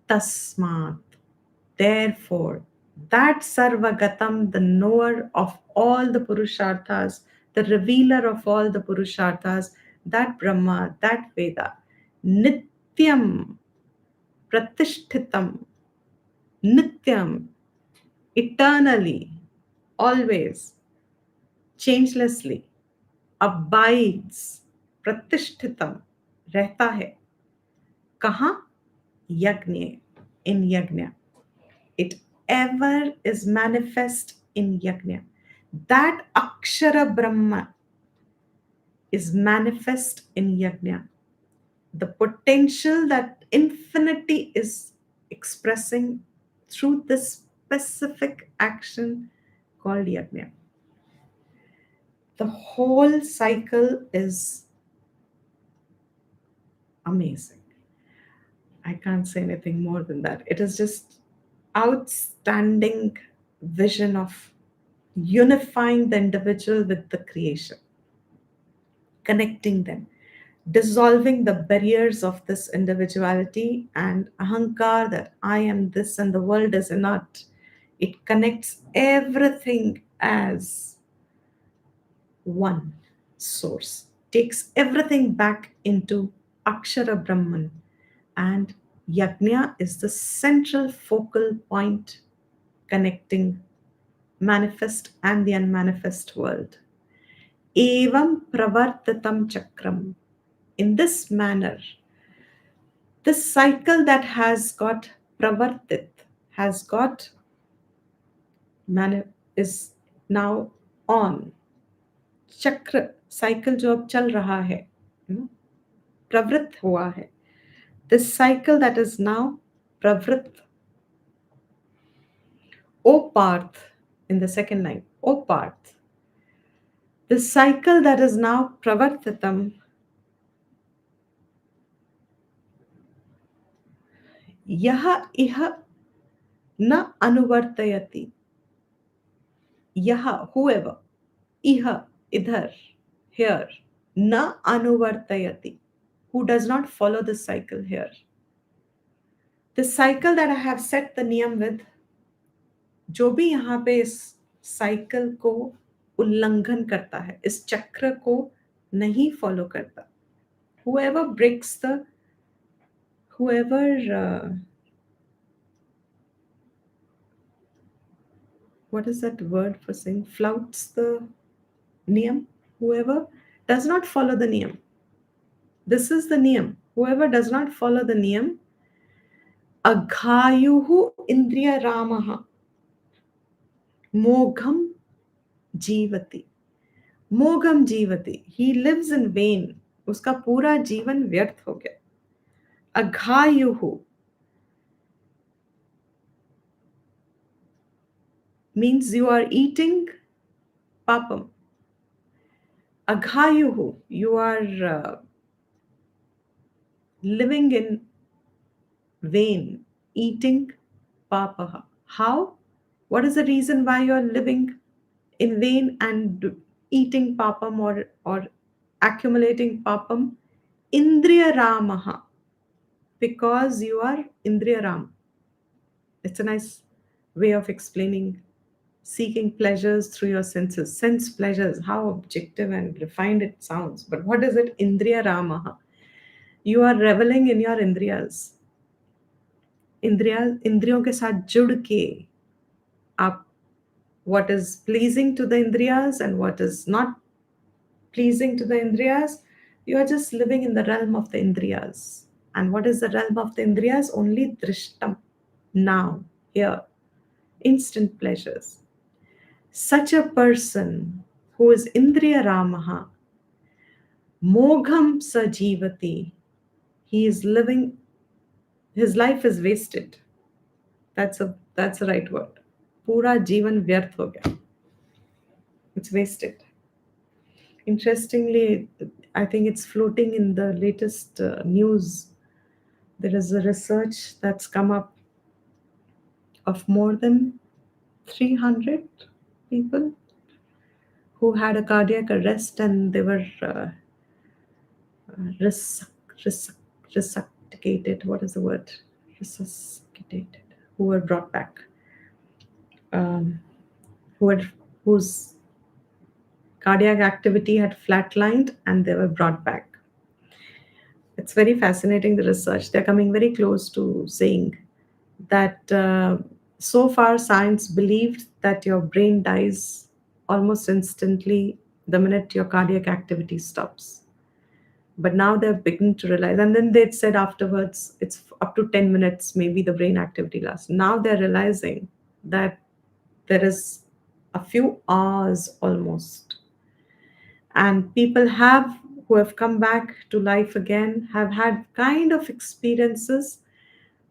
Tasmat. Therefore, that Sarvagatam, the knower of all the Purusharthas, the revealer of all the Purusharthas, that Brahma, that Veda, Nityam, Pratishtitam, Nityam, eternally, always, changelessly, abides, Pratishtitam, रहता है. कहाँ? यज्ञ, in yajna. It ever is manifest in yajna. That Akshara Brahma is manifest in yajna. The potential that infinity is expressing through this specific action called yajna. The whole cycle is amazing. I can't say anything more than that. It is just outstanding vision of unifying the individual with the creation, connecting them, dissolving the barriers of this individuality and ahankar that I am this and the world is not. It connects everything as one source, takes everything back into Akshara Brahman, and Yajna is the central focal point connecting manifest and the unmanifest world. Evam pravartatam chakram. In this manner, this cycle that has got pravartit, has got is now on. चक्र cycle जो अब चल रहा है, प्रवृत्त हुआ है. This cycle that is now pravrit. O Parth, in the second line, O Parth, the cycle that is now pravartitam, yaha iha na anuvartayati. Yaha, whoever, iha, idhar, here, na anuvartayati, who does not follow the cycle here. The cycle that I have set the niyam with, जो भी यहाँ पे इस cycle को उल्लंघन करता है, इस चक्र को नहीं फॉलो करता, whoever breaks the, whoever what is that word for saying, flouts the niyam, whoever does not follow the niyam, this is the niyam, whoever does not follow the niyam, aghayuhu indriya ramaha mogham जीवति. मोगम जीवति, he lives in vain, उसका पूरा जीवन व्यर्थ हो गया. अघायुहु means you are eating papam. Aghayuhu, you are living in vain, eating papaha. How? What is the reason why you are living in vain and eating papam or accumulating papam? Indriya Ramaha, because you are Indriya Ram. It's a nice way of explaining seeking pleasures through your senses. Sense pleasures, how objective and refined it sounds. But what is it? Indriya Ramaha. You are reveling in your indriyas. इंद्रियों के साथ जुड़ के आप what is pleasing to the indriyas and what is not pleasing to the indriyas, you are just living in the realm of the indriyas. And what is the realm of the indriyas? Only drishtam, now, here, instant pleasures. Such a person who is indriya ramaha, mogham sajivati, he is living, his life is wasted. That's a right word. Pura जीवन व्यर्थ हो गया. It's wasted. Interestingly, I think it's floating in the latest news. There is a research that's come up of more than 300 people who had a cardiac arrest and they were res- res- resuscitated. What is the word? Resuscitated. Who were brought back. Um, who had, whose cardiac activity had flatlined and they were brought back. It's very fascinating, the research. They're coming very close to saying that so far science believed that your brain dies almost instantly the minute your cardiac activity stops. But now they're beginning to realize, and then they said afterwards it's up to 10 minutes, maybe the brain activity lasts. Now they're realizing that there is a few hours almost. And people have who have come back to life again have had kind of experiences,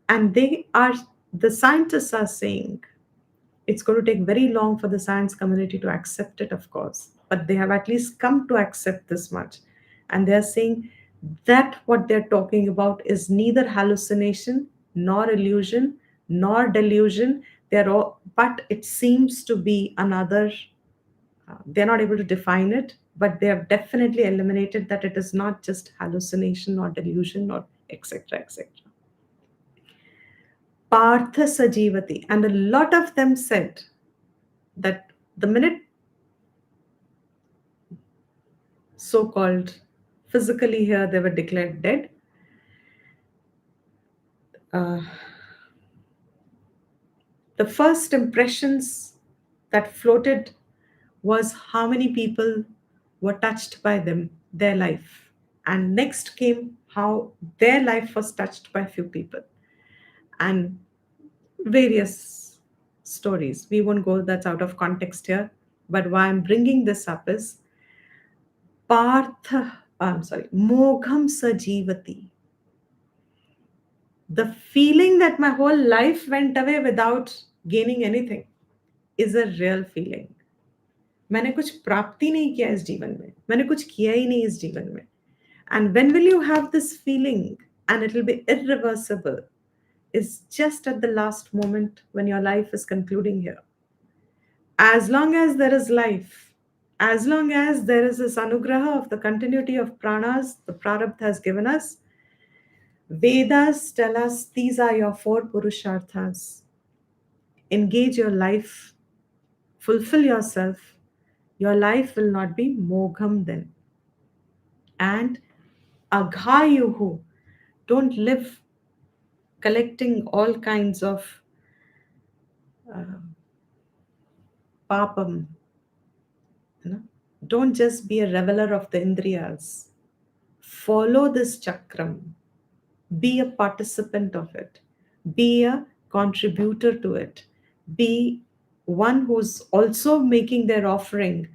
and they are, the scientists are saying it's going to take very long for the science community to accept it, of course, but they have at least come to accept this much. And they're saying that what they're talking about is neither hallucination nor illusion nor delusion. They're all, but it seems to be another, they're not able to define it, but they have definitely eliminated that it is not just hallucination or delusion or etc. etc. Partha Sajivati. And a lot of them said that the minute so called physically here they were declared dead, uh, the first impressions that floated was how many people were touched by them, their life. And next came how their life was touched by few people. And various stories. We won't go, that's out of context here. But why I'm bringing this up is Mogham Sajivati. The feeling that my whole life went away without gaining anything is a real feeling. मैंने कुछ प्राप्ति नहीं किया इस जीवन में, मैंने कुछ किया ही नहीं इस जीवन में. And when will you have this feeling? And it will be irreversible. Is just at the last moment when your life is concluding here. As long as there is life, as long as there is this anugraha of the continuity of pranas the prarabdha has given us, Vedas tell us these are your four purusharthas. Engage your life, fulfill yourself. Your life will not be mogham then. And aghayuhu, don't live collecting all kinds of uh, papam. You know? Don't just be a reveler of the indriyas. Follow this chakram. Be a participant of it. Be a contributor to it. Be one who's also making their offering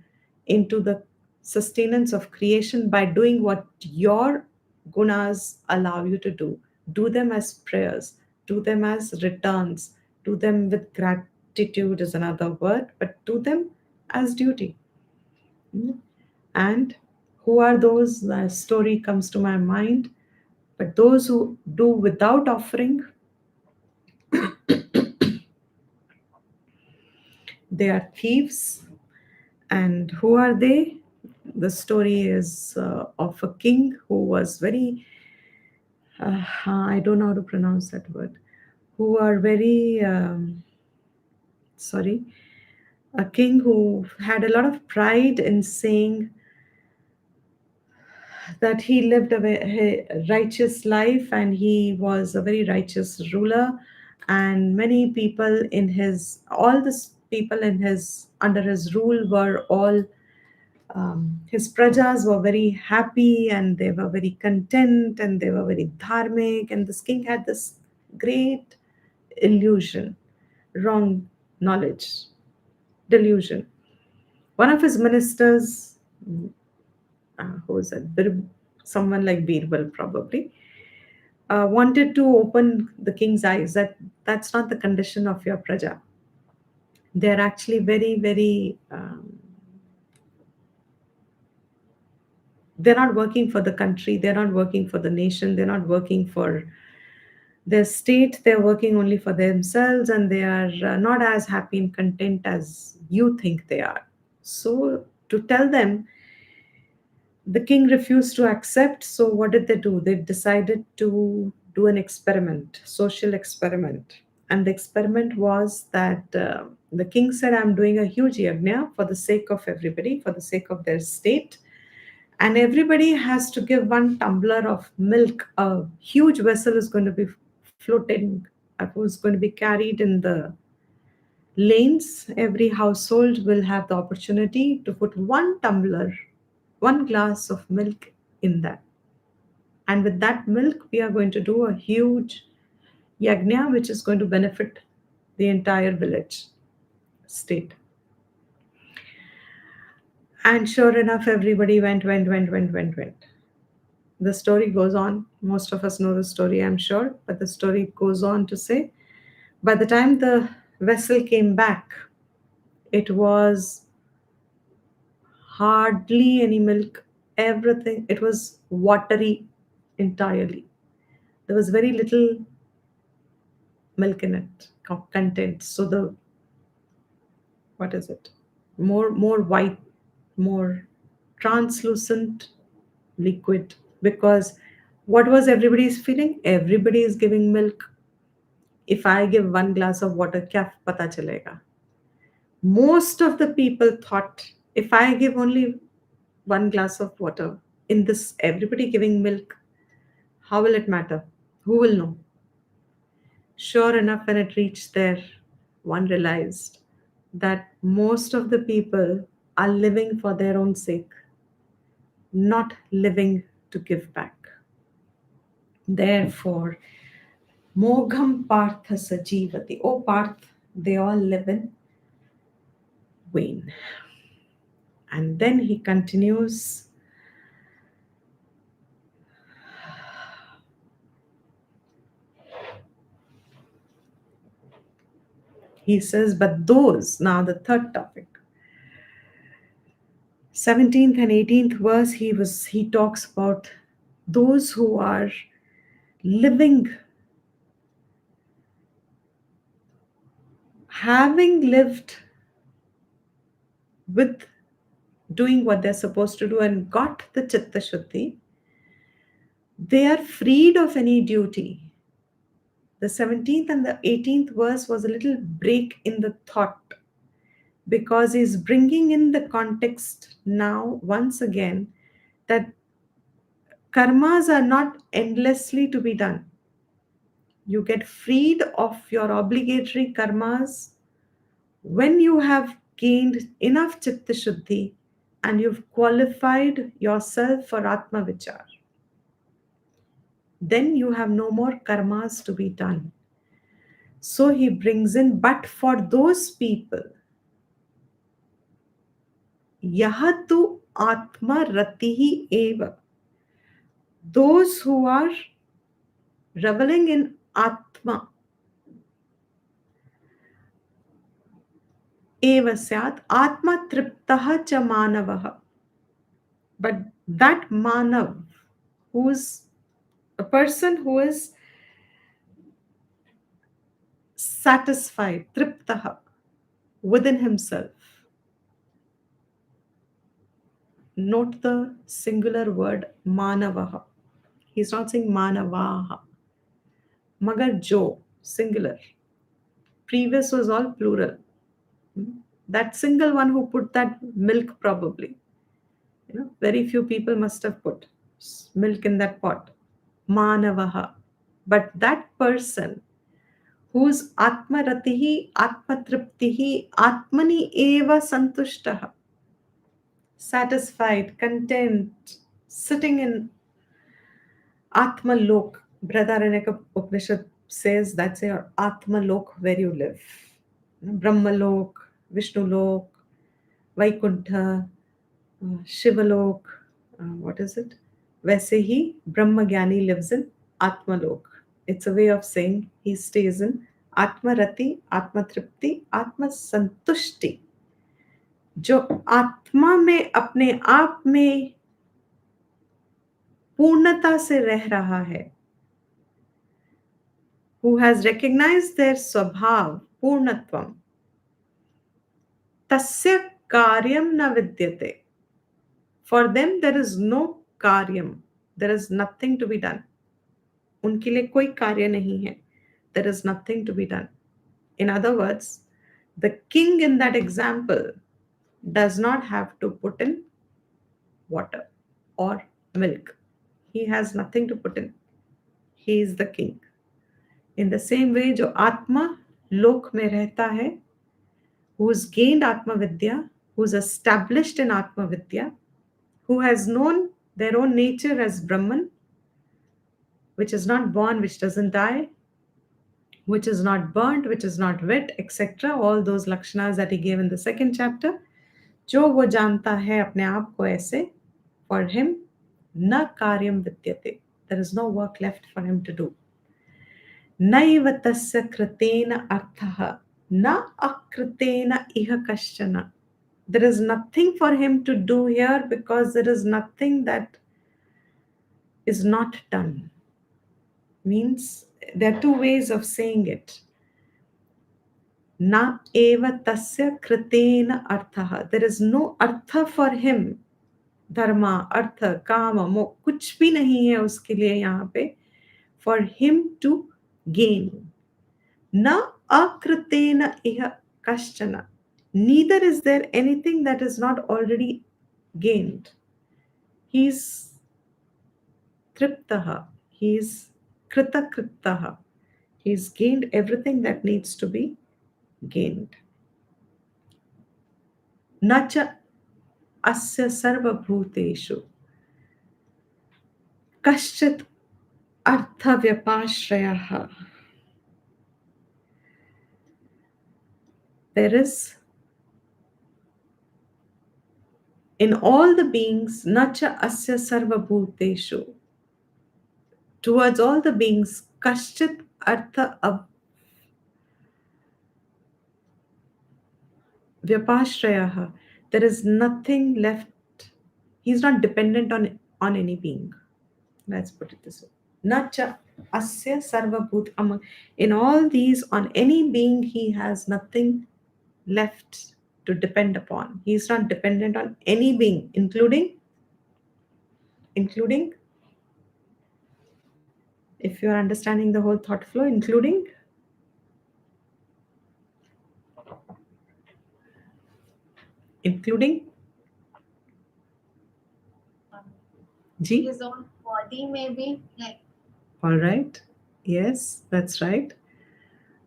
into the sustenance of creation by doing what your gunas allow you to do. Do them as prayers, do them as returns, do them with gratitude is another word, but do them as duty. And who are those? The story comes to my mind. But those who do without offering, they are thieves. And who are they? The story is of a king who was very, I don't know how to pronounce that word, who are very sorry, a king who had a lot of pride in saying that he lived a righteous life and he was a very righteous ruler, and many people in his all the people in his under his rule were all his prajas were very happy and they were very content and they were very dharmic, and this king had this great illusion, wrong knowledge, delusion. One of his ministers, who was someone like Birbal probably, wanted to open the king's eyes that that's not the condition of your praja. They're actually very, very, they're not working for the country, they're not working for the nation, they're not working for their state, they're working only for themselves, and they are not as happy and content as you think they are. So, to tell them, the king refused to accept. So what did they do? They decided to do an experiment, social experiment. And the experiment was that the king said, I'm doing a huge yajna for the sake of everybody, for the sake of their state, and everybody has to give one tumbler of milk. A huge vessel is going to be floating, who's going to be carried in the lanes. Every household will have the opportunity to put one tumbler, one glass of milk in that. And with that milk, we are going to do a huge yagna, which is going to benefit the entire village, state. And sure enough, everybody went. The story goes on. Most of us know the story, I'm sure, but the story goes on to say by the time the vessel came back, it was hardly any milk, everything, it was watery entirely. There was very little milk in it, content. So the, what is it? More white, more translucent liquid. Because what was everybody's feeling? Everybody is giving milk. If I give one glass of water, kya pata chalega? Most of the people thought, if I give only one glass of water in this, everybody giving milk, how will it matter? Who will know? Sure enough, when it reached there, one realized that most of the people are living for their own sake, not living to give back. Therefore, Mogham Partha Sajivati. Oh, Parth, they all live in vain. And then he continues. He says, but those, now the third topic, 17th and 18th verse, he talks about those who are living, having lived with doing what they're supposed to do and got the chitta shuddhi, they are freed of any duty. The 17th and the 18th verse was a little break in the thought, because he's bringing in the context now once again that karmas are not endlessly to be done. You get freed of your obligatory karmas when you have gained enough chitta shuddhi and you've qualified yourself for Atma Vichar. Then you have no more karmas to be done. So he brings in, but for those people, yahatu atma ratihi eva, those who are reveling in Atma, eva syat atma triptaha cha manavaha. But that manav, who's a person who is satisfied, triptaha, within himself. Note the singular word manavaha. He's not saying manavaha. Magar jo, singular. Previous was all plural. That single one who put that milk, probably, very few people must have put milk in that pot. Manavaha. But that person whose atmaratihi, atmatriptihi, atmani eva santushtaha, satisfied, content, sitting in Atma Lok. Brihadaranyaka Upanishad says that's your Atma Lok where you live. Brahma Lok, Vishnu Lok, Vaikuntha, Shiva Lok, what is it? वैसे ही ब्रह्म ज्ञानी lives in आत्मलोक. It's a way of saying he stays in आत्मरति, आत्मतृप्ति, आत्मसंतुष्टि. जो आत्मा में अपने आप में पूर्णता से रह रहा है, who has recognized their स्वभाव पूर्णत्वम, तस्य कार्यम न विद्यते. For them there is no karyam, there is nothing to be done. उनके लिए कोई कार्य नहीं है. There is nothing to be done. In other words, the king in that example does not have to put in water or milk. He has nothing to put in. He is the king. In the same way, जो आत्मा लोक में रहता है, who's gained Atma Vidya, who's established in Atma Vidya, who has known their own nature as Brahman, which is not born, which doesn't die, which is not burnt, which is not wet, etc. All those lakshanas that he gave in the second chapter. जो वो जानता है अपने आप को ऐसे, for him, न कार्यम विद्यते. There is no work left for him to do. नैव तस्य कृतेन अर्थः न अकृतेन इह कश्चन. There is nothing for him to do here because there is nothing that is not done. Means there are two ways of saying it. Na eva tasya kritena artha. There is no artha for him. Dharma, artha, kama, mo, kuch bhi nahi hai uske liye yahan pe for him to gain. Na akritena iha kaschana. Neither is there anything that is not already gained. He's triptaha. He's kritakrittaha. He's gained everything that needs to be gained. Nacha asya sarvabhuteshu kaschit artha vyapashrayaha. There is in all the beings, nacha asya sarvabhuteshu, towards all the beings, kaschit artha vyapashrayaha. There is nothing left. He's not dependent on any being. Let's put it this way. Nacha asya sarvabhut amang. In all these, on any being, he has nothing left to depend upon. He is not dependent on any being, including, if you are understanding the whole thought flow, including Ji? His own body, maybe. Like, all right. Yes, that's right.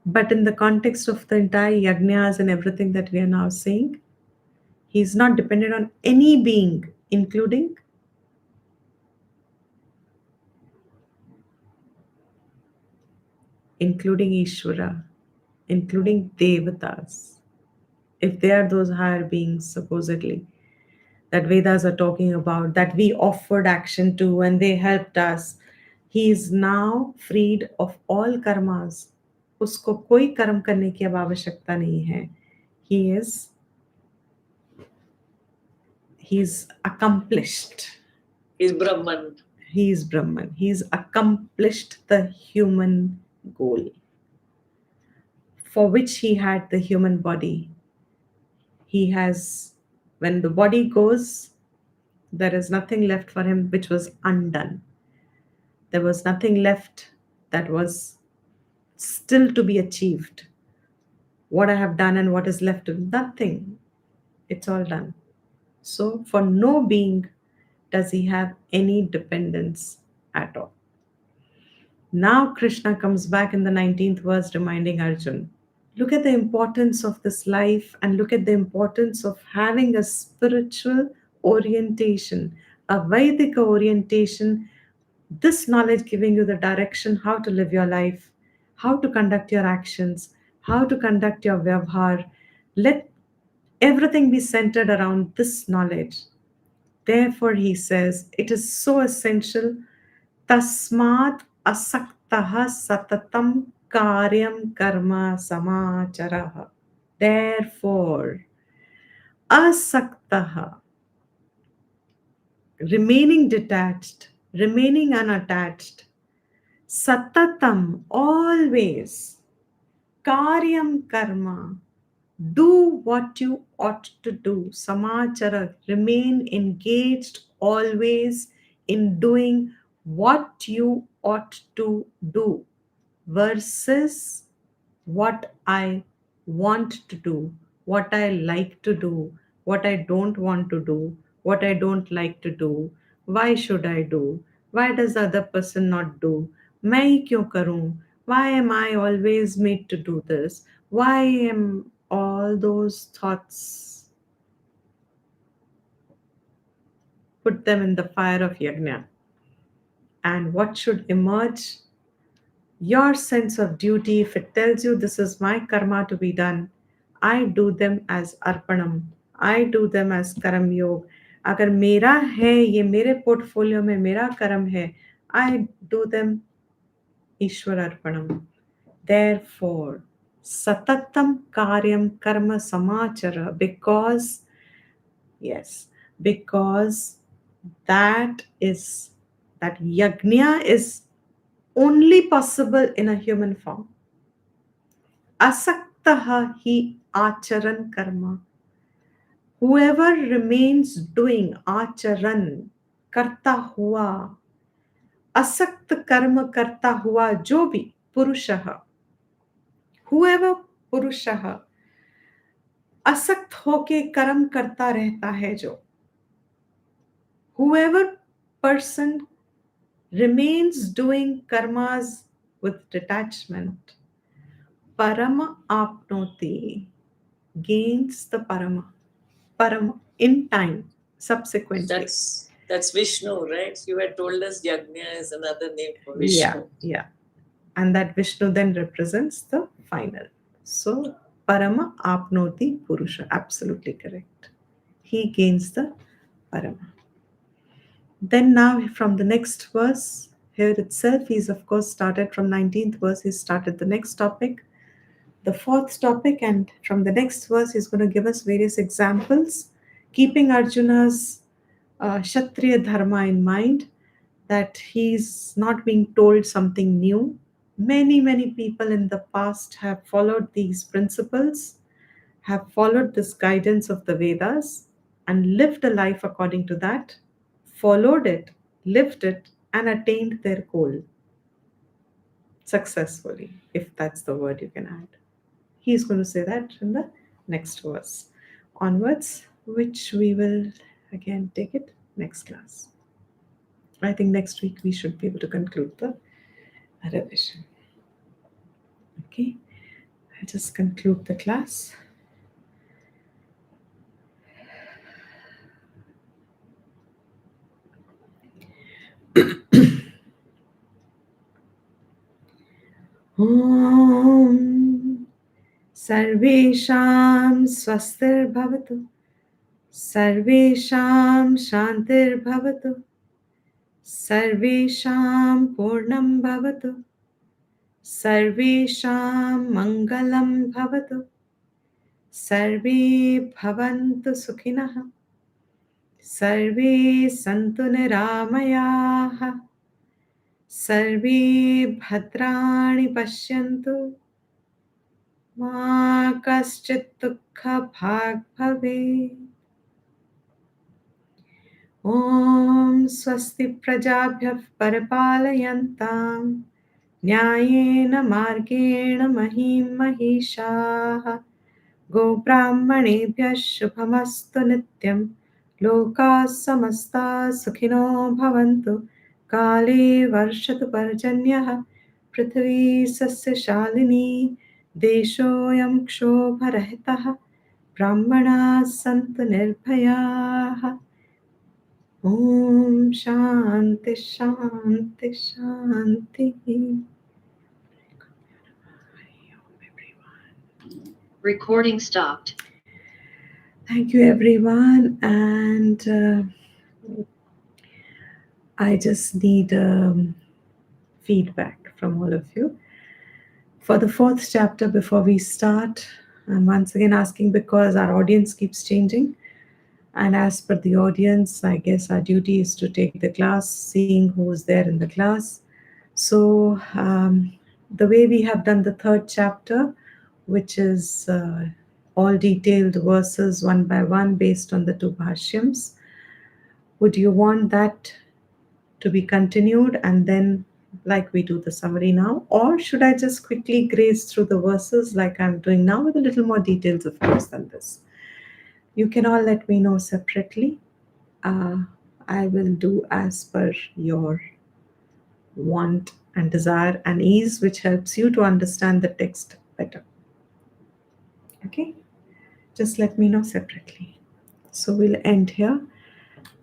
But in the context of the entire yajnas and everything that we are now saying, he is not dependent on any being, including Ishvara, including Devatas, if they are those higher beings, supposedly, that Vedas are talking about, that we offered action to and they helped us. He is now freed of all karmas. उसको कोई कर्म करने की अब आवश्यकता नहीं है. He's accomplished. He's Brahman. He is Brahman. He's accomplished the human goal for which he had the human body. He has, when the body goes, there is nothing left for him which was undone. There was nothing left that was still to be achieved. what I have done and what is left to do. Nothing. It's all done. So, for no being does he have any dependence at all. Now, Krishna comes back in the 19th verse reminding Arjun, look at the importance of this life and look at the importance of having a spiritual orientation, a Vedic orientation, this knowledge giving you the direction how to live your life, how to conduct your actions, how to conduct your vyavhar. Let everything be centered around this knowledge. Therefore, he says, it is so essential. Tasmat asaktaha satatam karyam karma samacharaha. Therefore, asaktaha, remaining detached, remaining unattached, satatam, always, karyam karma, do what you ought to do. Samachara, remain engaged always in doing what you ought to do versus what I want to do, what I like to do, what I don't want to do, what I don't like to do. Why should I do? Why does the other person not do? मैं ही क्यों करूं? Why am I always made to do this? Why am all those thoughts, put them in the fire of yajna? And what should emerge? Your sense of duty. If it tells you this is my karma to be done, I do them as arpanam, I do them as karam yog. अगर मेरा है ये, मेरे portfolio में मेरा कर्म है, I do them Ishwar अर्पणम. Therefore, satatam karyam karma samachara, because, yes, because that is, that yajna is only possible in a human form. Asaktaha hi acharan karma. Whoever remains doing acharan, करता हुआ, असक्त कर्म करता हुआ जो भी पुरुषः, whoever पुरुषः, असक्त होके कर्म करता रहता है जो, whoever person remains doing karmas with detachment, parama apnoti, gains the parama in time, subsequently. That's Vishnu, right? You had told us Yajna is another name for Yeah, Vishnu. yeah. And that Vishnu then represents the final. So, Parama Apnoti Purusha. Absolutely correct. He gains the Parama. Then now from the next verse, here itself, he's of course started from 19th verse, he started the next topic, the fourth topic, and from the next verse, he's going to give us various examples, keeping Arjuna's Kshatriya Dharma in mind, that he's not being told something new. Many, many people in the past have followed these principles, have followed this guidance of the Vedas, and lived a life according to that, followed it, lived it, and attained their goal successfully, if that's the word you can add. He's going to say that in the next verse onwards, which we will again take it next class. I think next week we should be able to conclude the revision. Okay, I'll just conclude the class. Om Sarvesham Swastir Bhavatu, Sarvesham Shantir Bhavatu, Sarvesham Purnam Bhavatu, Sarvesham Mangalam Bhavatu, Sarve Bhavantu Sukhinah, Sarve Santu Niramayaha, Sarve Bhadrani Pashyantu, Ma Kaschit Dukha Bhag Bhave. Om Swasti Prajabhya Paripalayantam न्यायेन मार्गेण महीं महिषाः गोब्राह्मणेभ्यः शुभमस्तु नित्यं लोकाः समस्ताः सुखिनो भवन्तु काले वर्षतु पर्जन्यः पृथिवी सस्यशालिनी देशोऽयं क्षोभरहितः ब्राह्मणाः सन्तु निर्भयाः ॐ शान्ति शान्ति शान्तिः. Recording stopped. Thank you, everyone. And I just need feedback from all of you. For the fourth chapter, before we start, I'm once again asking because our audience keeps changing. And as per the audience, I guess our duty is to take the class, seeing who's there in the class. So, the way we have done the third chapter, which is all detailed verses one by one based on the two bhashyams, would you want that to be continued and then like we do the summary now, or should I just quickly graze through the verses like I'm doing now with a little more details, of course, than this? You can all let me know separately. I will do as per your want and desire and ease, which helps you to understand the text better. Okay, just let me know separately. So we'll end here.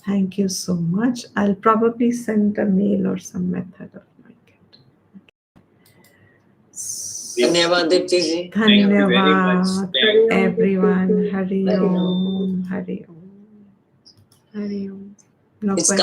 Thank you so much. I'll probably send a mail or some method of like it. धन्यवाद दीप्ति जी. Thank you very much. Dhanyavad everyone. Hari Om. Hari Om. Hari Om. No It's question.